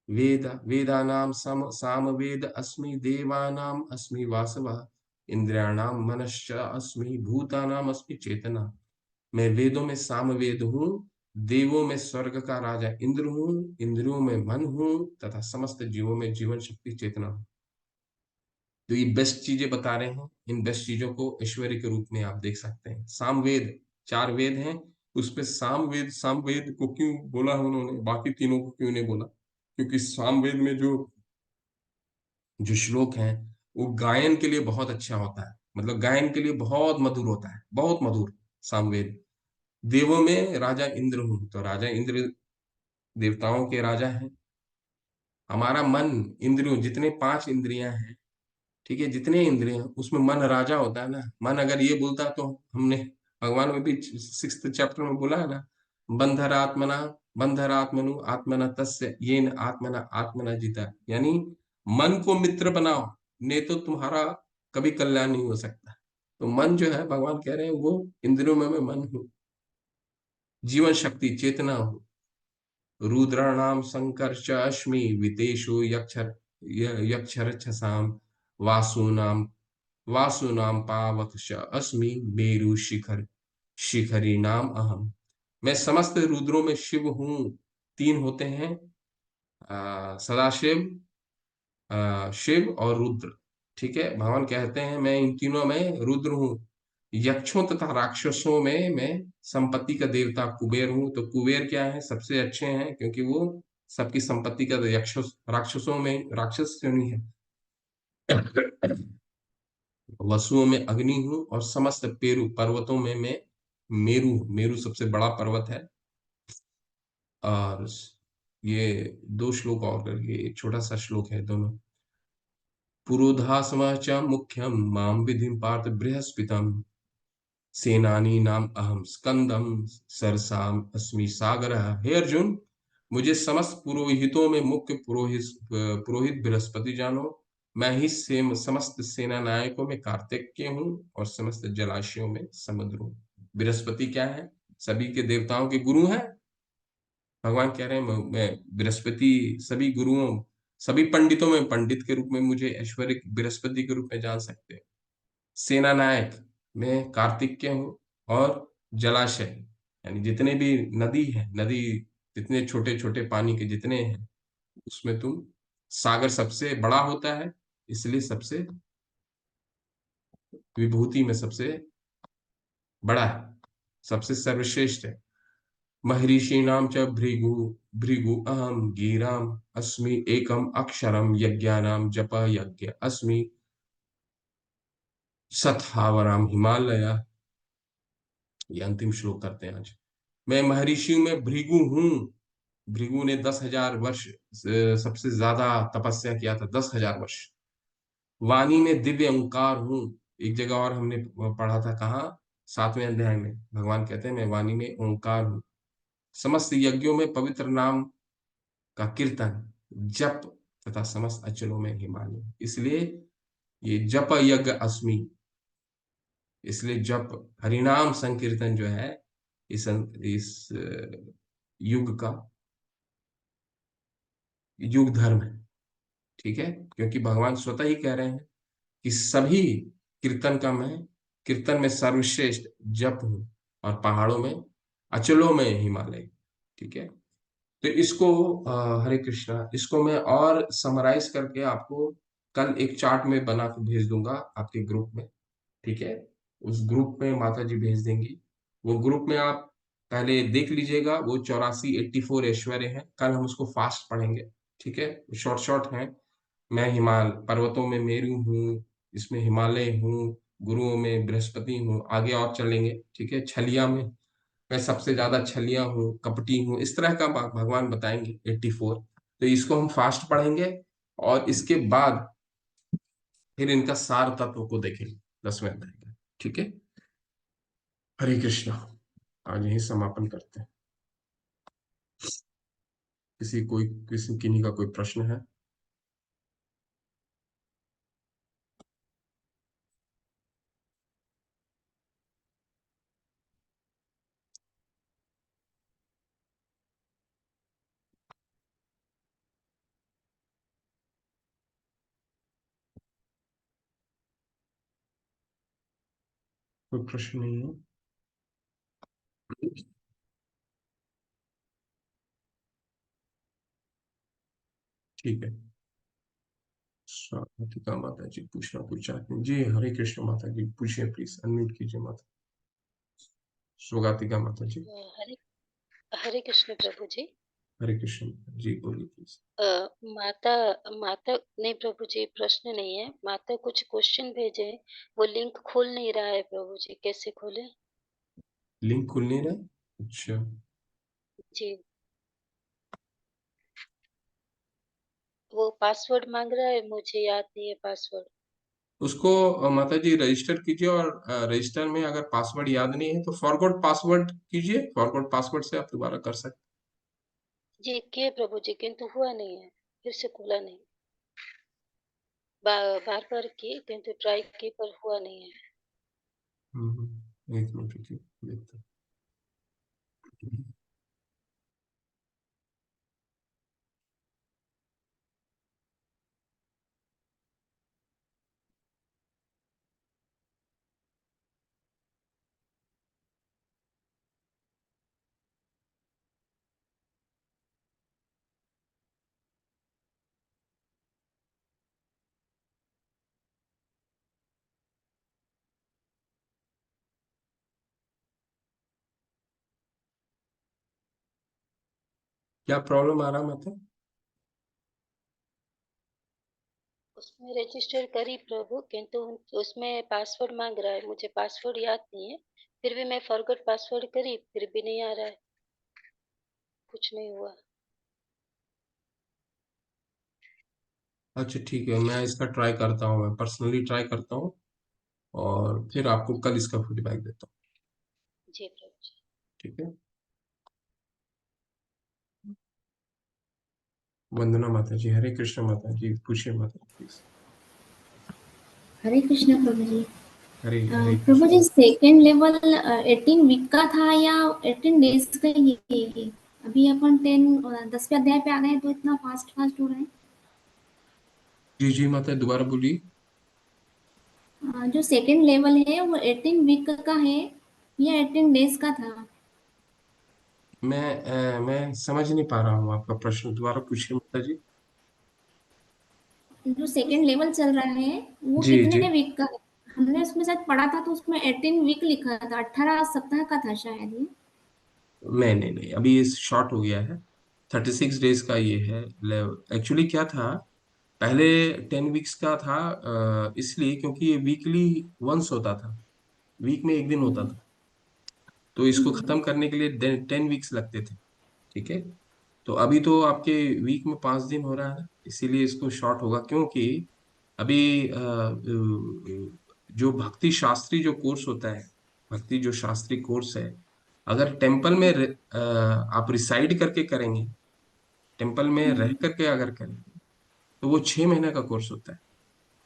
वेद वेदानाम साम वेद अस्मि देवानाम अस्मि वासवः इंद्रियाणाम मनश्च अस्मि भूतानाम अस्मि चेतना। मैं वेदों में सामवेद हूँ, देवों में स्वर्ग का राजा इंद्र हूँ, इंद्रियों में मन हूँ तथा समस्त जीवों में जीवन शक्ति चेतना हूँ। तो ये बेस्ट चीजें बता रहे हैं। इन बेस्ट चीजों को ऐश्वर्य के रूप में आप देख सकते हैं। सामवेद, 4 वेद हैं, उसमें सामवेद को क्यों बोला है उन्होंने, बाकी तीनों को क्यों नहीं बोला? क्योंकि सामवेद में जो जो श्लोक हैं वो गायन के लिए बहुत अच्छा होता है, मतलब गायन के लिए बहुत मधुर होता है, बहुत मधुर। सामवेद। देवों में राजा इंद्र हूँ, तो राजा इंद्र देवताओं के राजा हैं। हमारा मन, इंद्रियों, जितने 5 इंद्रियां हैं, ठीक है, जितने इंद्रियां, उसमें मन राजा होता है ना। मन अगर ये बोलता तो हमने भगवान में भी 6th चैप्टर में बोला है ना, बंधरात्मना बंधरात्मनु आत्मना तस्य येन आत्मना आत्मना जीता। यानी मन को मित्र बनाओ, नहीं तो तुम्हारा कभी कल्याण नहीं हो सकता। तो मन जो है, भगवान कह रहे हैं वो इंद्रियों में मैं मन हूँ, जीवन शक्ति चेतना हूँ। रुद्राणाम संकर्ष अश्मि वितेषु यक्षरच्छसाम वासुनाम वासुनाम पावकश अस्मि मेरु शिखरी नाम अहम। मैं समस्त रुद्रों में शिव हूँ। 3 होते हैं, सदाशिव, शिव और रुद्र। ठीक है, भगवान कहते हैं मैं इन तीनों में रुद्र हूँ। यक्षों तथा राक्षसों में मैं संपत्ति का देवता कुबेर हूँ। तो कुबेर क्या है? सबसे अच्छे हैं, क्योंकि वो सबकी संपत्ति का। राक्षसों में राक्षस श्रेणी है। वसुओं में अग्नि हूँ और समस्त पेरु पर्वतों में मैं मेरु मेरु सबसे बड़ा पर्वत है। और ये 2 श्लोक और करके एक छोटा सा श्लोक है दोनों। पुरोधासम च मुख्यम माम विधिम पार्थ बृहस्पतिम सेनानी नाम अहम स्कंदम सरसाम अस्मि सागर। हे अर्जुन, मुझे समस्त पुरोहितों में मुख्य पुरोहित बृहस्पति जानो। मैं ही समस्त सेना नायकों में कार्तिकेय हूँ और समस्त जलाशयों में समुद्र हूँ। बृहस्पति क्या है? सभी के देवताओं के गुरु हैं। भगवान कह रहे हैं मैं बृहस्पति, सभी गुरुओं, सभी पंडितों में पंडित के रूप में मुझे ऐश्वर्य बृहस्पति के रूप में जान सकते हैं। सेना नायक में कार्तिकेय हूँ। और जलाशय, यानी जितने भी नदी है, नदी जितने छोटे छोटे पानी के जितने हैं, उसमें तुम, सागर सबसे बड़ा होता है, इसलिए सबसे विभूति में सबसे बड़ा है, सबसे सर्वश्रेष्ठ है। महर्षि नाम च भृगु भृगु अहम गिराम अस्मि एकम अक्षरम यज्ञानाम जप यज्ञ अस्मि सत्हावराम हिमालय। ये अंतिम श्लोक करते हैं आज। मैं महर्षियों में भृगु हूँ। भृगु ने 10,000 वर्ष सबसे ज्यादा तपस्या किया था, 10,000 वर्ष। वाणी में दिव्य ओंकार हूँ। एक जगह और हमने पढ़ा था, कहाँ? 7वें अध्याय में भगवान कहते हैं मैं वाणी में ओंकार हूँ। समस्त यज्ञों में पवित्र नाम का कीर्तन जप तथा समस्त अचलों में हिमालय। इसलिए ये जप यज्ञ अस्मि, इसलिए जप हरिनाम संकीर्तन जो है इस युग का युग धर्म है। ठीक है, क्योंकि भगवान स्वतः ही कह रहे हैं कि सभी कीर्तन का मैं, कीर्तन में सर्वश्रेष्ठ जप हूं और पहाड़ों में, अचलों में हिमालय। ठीक है, तो इसको हरे कृष्णा, इसको मैं और समराइज करके आपको कल एक चार्ट में बना के भेज दूंगा आपके ग्रुप में। ठीक है, उस ग्रुप में माता जी भेज देंगी। वो ग्रुप में आप पहले देख लीजिएगा, वो 84 ऐश्वर्य है। कल हम उसको फास्ट पढ़ेंगे। ठीक है, शॉर्ट शॉर्ट है। मैं हिमाल पर्वतों में मेरू हूँ, इसमें हिमालय हूँ, गुरुओं में बृहस्पति हूँ, आगे और चलेंगे। ठीक है, छलिया में मैं सबसे ज्यादा छलिया हूँ, कपटी हूँ, इस तरह का भगवान बताएंगे 84। तो इसको हम फास्ट पढ़ेंगे और इसके बाद फिर इनका सार तत्व को देखेंगे 10वें अध्याय का। ठीक है, हरे कृष्णा। आज यही समापन करते हैं। किसी किन्हीं का कोई प्रश्न है? कोई प्रश्न नहीं है? ठीक है। स्वागतिका माता जी पूछना कुछ चाहते हैं जी? हरे कृष्ण माता जी, पूछिए प्लीज, अनम्यूट कीजिए माता। स्वागतिका माता जी। हरे हरे कृष्ण प्रभु जी। हरे कृष्ण जी, बोलिए प्लीज। माता माता नहीं प्रभु जी, प्रश्न नहीं है। माता कुछ क्वेश्चन भेजे हैं, वो लिंक खुल नहीं रहा है प्रभु जी, कैसे खोले? लिंक खुल नहीं रहा है? अच्छा। जी, वो पासवर्ड मांग रहा है, मुझे याद नहीं है पासवर्ड। उसको माता जी रजिस्टर कीजिए, और रजिस्टर में अगर पासवर्ड याद नहीं है तो फॉरगॉट पासवर्ड कीजिए। फॉरगॉट पासवर्ड से आप दोबारा कर सकते जी किए प्रभु जी, किंतु हुआ नहीं है, फिर से खुला नहीं। बार बार किए किंतु ट्राई की पर हुआ नहीं है। हैं। एक मिनट रुकिए, देखते हैं। क्या प्रॉब्लम आ रहा है माता? उसमें रजिस्टर करी प्रभु, किंतु उसमें पासवर्ड मांग रहा है, मुझे पासवर्ड याद नहीं है। फिर भी मैं फॉरगॉट पासवर्ड करी, फिर भी नहीं आ रहा है, कुछ नहीं हुआ। अच्छा ठीक है, मैं इसका ट्राई करता हूँ, मैं पर्सनली ट्राई करता हूँ, और फिर आपको कल इसका फीडबैक देता हूँ। जी प्रभु जी। ठीक है। वंदना माता जी, हरे कृष्ण माता जी, पूछिए माता जी प्लीज। हरे कृष्ण प्रभु जी। हरे हरे प्रभु कृष्ण। जी सेकेंड लेवल 18 वीक का था या 18 डेज का ये? अभी अपन 10वें अध्याय पे आ गए हैं, तो इतना फास्ट फास्ट हो रहा है। जी जी माता, दोबारा बोलिए। जो सेकेंड लेवल है वो 18 वीक का है या 18 डेज का था? मैं समझ नहीं पा रहा हूँ आपका प्रश्न, दोबारा पूछिए माता जी। जो सेकेंड लेवल चल रहा है वो जी जी। कितने वीक का है? हमने उसमें शायद पढ़ा था, तो उसमें 18 वीक लिखा था, 18 सप्ताह का था शायद ये। नहीं नहीं नहीं, अभी ये शॉर्ट हो गया है। 36 डेज का ये है। एक्चुअली क्या था, पहले 10 वीक्स का था, इसलिए क्योंकि ये वीकली वंस होता था, वीक में एक दिन होता हम्म, था। तो इसको हम्म, खत्म करने के लिए 10 वीक्स लगते थे। ठीक है। तो अभी तो आपके वीक में 5 दिन हो रहा है, इसीलिए इसको शॉर्ट होगा, क्योंकि अभी जो भक्ति शास्त्री जो कोर्स होता है, भक्ति जो शास्त्री कोर्स है, अगर टेम्पल में आप रिसाइड करके करेंगे, टेम्पल में रह हम्म, करके अगर करेंगे, तो वो 6 महीने का कोर्स होता है।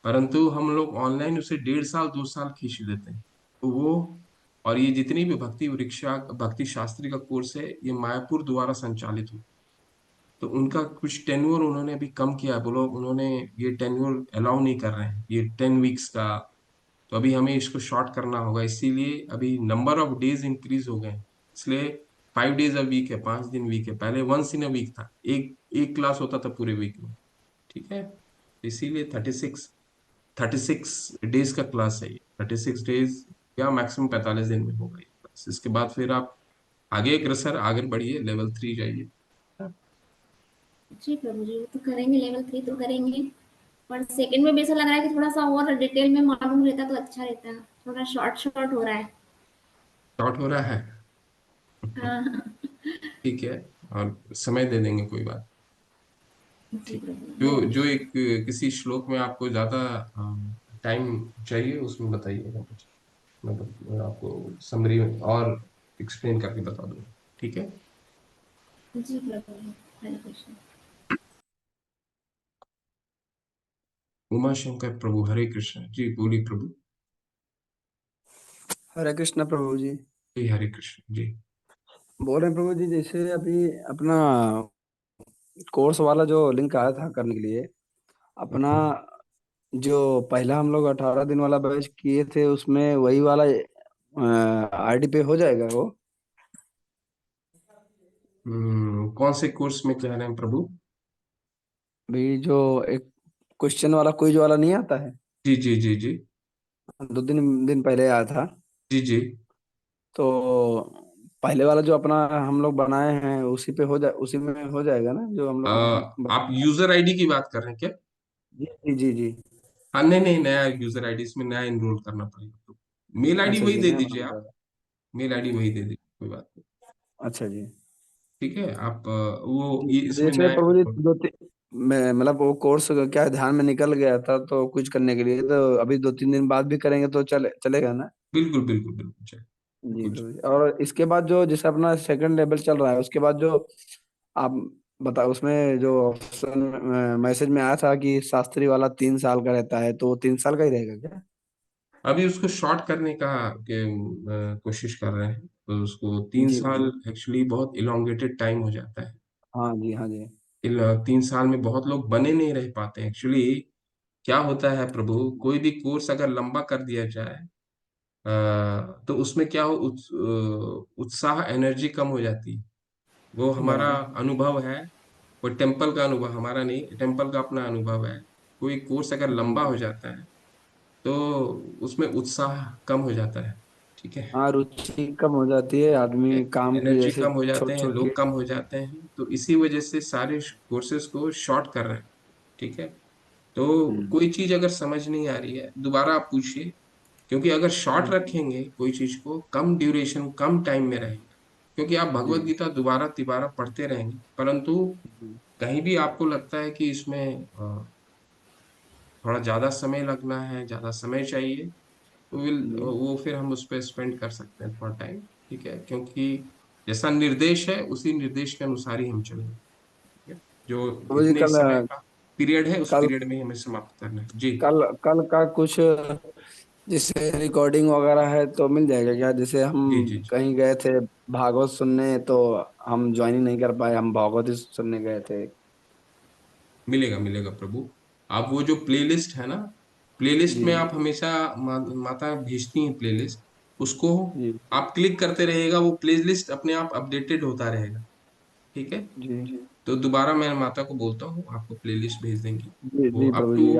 परंतु हम लोग ऑनलाइन उसे 1.5 साल 2 साल खींच लेते हैं। तो वो, और ये जितनी भी भक्ति वृक्षा भक्ति शास्त्री का कोर्स है, ये मायापुर द्वारा संचालित हो, तो उनका कुछ टेन्योर उन्होंने अभी कम किया है, बोलो उन्होंने ये टेन्योर अलाउ नहीं कर रहे हैं, ये 10 वीक्स का। तो अभी हमें इसको शॉर्ट करना होगा, इसीलिए अभी नंबर ऑफ डेज इंक्रीज हो गए हैं। इसलिए 5 डेज अ वीक है, 5 दिन वीक है, पहले वंस इन अ वीक था, एक क्लास होता था पूरे वीक में। ठीक है। इसीलिए 36 डेज का क्लास है ये, 36 डेज या मैक्सिमम 45 दिन में होगा ये क्लास। इसके बाद फिर आप आगे अग्रसर आगे बढ़िए, लेवल 3 जाइए। जी प्रभु जी, वो तो करेंगे, लेवल 3 तो करेंगे। पर सेकंड में भी ऐसा लग रहा है कि थोड़ा सा और डिटेल में मालूम रहता तो अच्छा रहता। थोड़ा शॉर्ट शॉर्ट हो रहा है। शॉर्ट हो रहा है। हाँ। ठीक है, और समय दे देंगे, कोई बात। जी ठीक। प्रभु, जो धन्यवाद। जो एक किसी श्लोक में आपको ज्यादा टाइम चाहिए, उसमें बताइएगा मुझे, मैं आपको समरी और एक्सप्लेन करके बता दूंगा। ठीक है। जी प्रभु जी, हरे कृष्ण। उमा शंकर प्रभु हरे कृष्ण जी, बोलिए प्रभु। हरे कृष्ण प्रभु जी। जी हरे कृष्ण जी। बोल रहे हैं प्रभु जी, जैसे अभी अपना कोर्स वाला जो लिंक आया था करने के लिए, अपना जो पहला हम लोग 18 दिन वाला बैच किए थे उसमें वही वाला आईडी पे हो जाएगा वो? कौन से कोर्स में कह रहे हैं प्रभु? अभी जो एक क्वेश्चन वाला क्विज वाला नहीं आता है, जी जी जी जी 2 दिन पहले आया था, जी जी। तो पहले वाला जो अपना हम लोग बनाए हैं उसी पे हो जाए, उसी में हो जाएगा ना जो हम लोग आप यूजर आईडी की बात कर रहे हैं क्या? जी जी जी जी। हाँ नहीं नहीं, नया यूजर आईडी इसमें नया इनरोल करना पड़ेगा। मेल आईडी अच्छा वही जी, दे नया दीजिए बनाना आप। पड़ेगा। मेल आईडी वही दे दीजिए, कोई बात नहीं। अच्छा जी। ठीक है, आप वो जी, ये इसमें जैसे नया प्रभु जी दो तीन मैं मतलब वो कोर्स क्या है, ध्यान में निकल गया था तो कुछ करने के लिए, तो अभी 2-3 दिन बाद भी करेंगे तो चलेगा ना? बिल्कुल बिल्कुल बिल्कुल चलिए। जी बिल्कुल प्रभु जी। और इसके बाद जो जैसे अपना सेकंड लेवल चल रहा है उसके बाद जो आप बता, उसमें जो ऑप्शन मैसेज में आया था कि शास्त्री वाला 3 साल का रहता है, तो वो 3 साल का ही रहेगा क्या? अभी उसको शॉर्ट करने का कोशिश कर रहे हैं, तो उसको तीन जी साल एक्चुअली बहुत इलोंगेटेड टाइम हो जाता है। हाँ जी, हाँ जी। 3 साल में बहुत लोग बने नहीं रह पाते एक्चुअली। क्या होता है प्रभु, कोई भी कोर्स अगर लंबा कर दिया जाए तो उसमें क्या हो, उत्साह एनर्जी कम हो जाती है। वो हमारा बराबर। अनुभव है। वो टेम्पल का अनुभव हमारा नहीं, टेम्पल का अपना अनुभव है। कोई कोर्स अगर जी लंबा हो जी। जाता है तो उसमें उत्साह कम हो जाता है। ठीक है, हाँ, रुचि कम हो जाती है, आदमी काम की एनर्जी जैसे कम हो जाते छोड़ हैं, छोड़ के। लोग कम हो जाते हैं, तो इसी वजह से सारे कोर्सेज को शॉर्ट कर रहे हैं। ठीक है, तो हम्म। कोई चीज अगर समझ नहीं आ रही है दोबारा आप पूछिए, क्योंकि अगर शॉर्ट जी रखेंगे कोई चीज को, कम ड्यूरेशन कम टाइम में रहेगा। क्योंकि आप जी भगवत गीता दोबारा तिबारा पढ़ते रहेंगे, परंतु जी कहीं भी आपको लगता है कि इसमें थोड़ा ज्यादा समय लगना है, ज्यादा समय चाहिए, तो जी। वो फिर हम उस पर स्पेंड कर सकते हैं थोड़ा टाइम। ठीक है, क्योंकि जैसा निर्देश है उसी निर्देश के अनुसार ही हम चलेंगे। ठीक है, जो तो जी इतने कल समय का पीरियड है उस कल पीरियड में ही हमें समाप्त करना है जी। कल कल का कुछ जैसे रिकॉर्डिंग वगैरह है तो मिल जाएगा क्या? जैसे हम जी जी जी, कहीं गए थे भागवत सुनने, तो हम ज्वाइनिंग नहीं कर पाए, हम भागवत ही सुनने गए थे। मिलेगा मिलेगा प्रभु। आप वो जो प्लेलिस्ट है ना, प्लेलिस्ट जी में आप हमेशा माता भेजती हैं प्लेलिस्ट, उसको जी आप क्लिक करते रहिएगा, वो प्लेलिस्ट अपने आप अपडेटेड होता रहेगा। ठीक है, जी तो दोबारा मैं माता को बोलता हूँ, आपको प्लेलिस्ट भेज देंगी। जी वो जी अप प्रभु टू। जी,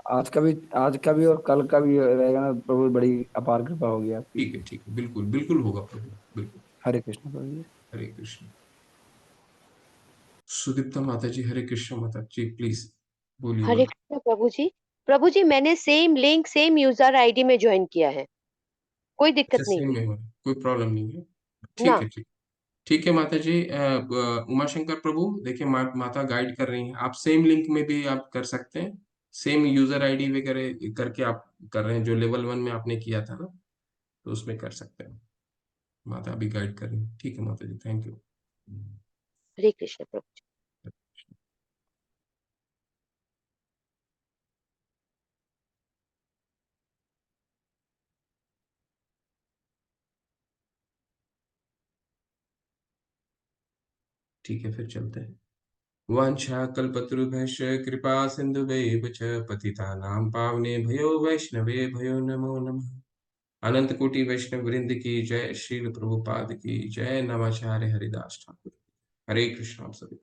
आज का भी और कल का भी रहेगा ना प्रभु? बड़ी अपार कृपा होगी आपकी। ठीक है, बिल्कुल बिल्कुल होगा प्रभु, बिल्कुल। हरे कृष्ण प्रभु जी। हरे कृष्ण। सुदीप्ता माता जी हरे कृष्ण माता जी, प्लीज बोलिए हरे माँ। कृष्ण प्रभु जी। प्रभु जी, मैंने same link same user ID में ज्वाइन किया है, कोई अच्छा, दिक्कत नहीं सेम हुई में हो रहा है, कोई प्रॉब्लम नहीं है। ठीक ना। है ठीक। ठीक है माता जी, उमा शंकर प्रभु देखिए, माता गाइड कर रही हैं, आप सेम लिंक में भी आप कर सकते हैं। सेम यूजर आईडी वगैरह करके आप कर रहे हैं, जो लेवल 1 में आपने किया था ना, तो उसमें कर सकते हैं। माता अभी गाइड कर रही हैं। ठीक है माता जी, थैंक यू। हरे कृष्ण प्रभु जी। ठीक है, फिर चलते हैं। वाञ्छा कल्पतरुभ्यश्च कृपा सिन्धुभैव च पतितानां पावनेभ्यो वैष्णवेभ्यो भयो नमो नमः। अनंत कोटि वैष्णव वृंद की जय, श्रील प्रभुपाद की जय, नमाचार्य हरिदास ठाकुर। हरे कृष्ण आप सभी।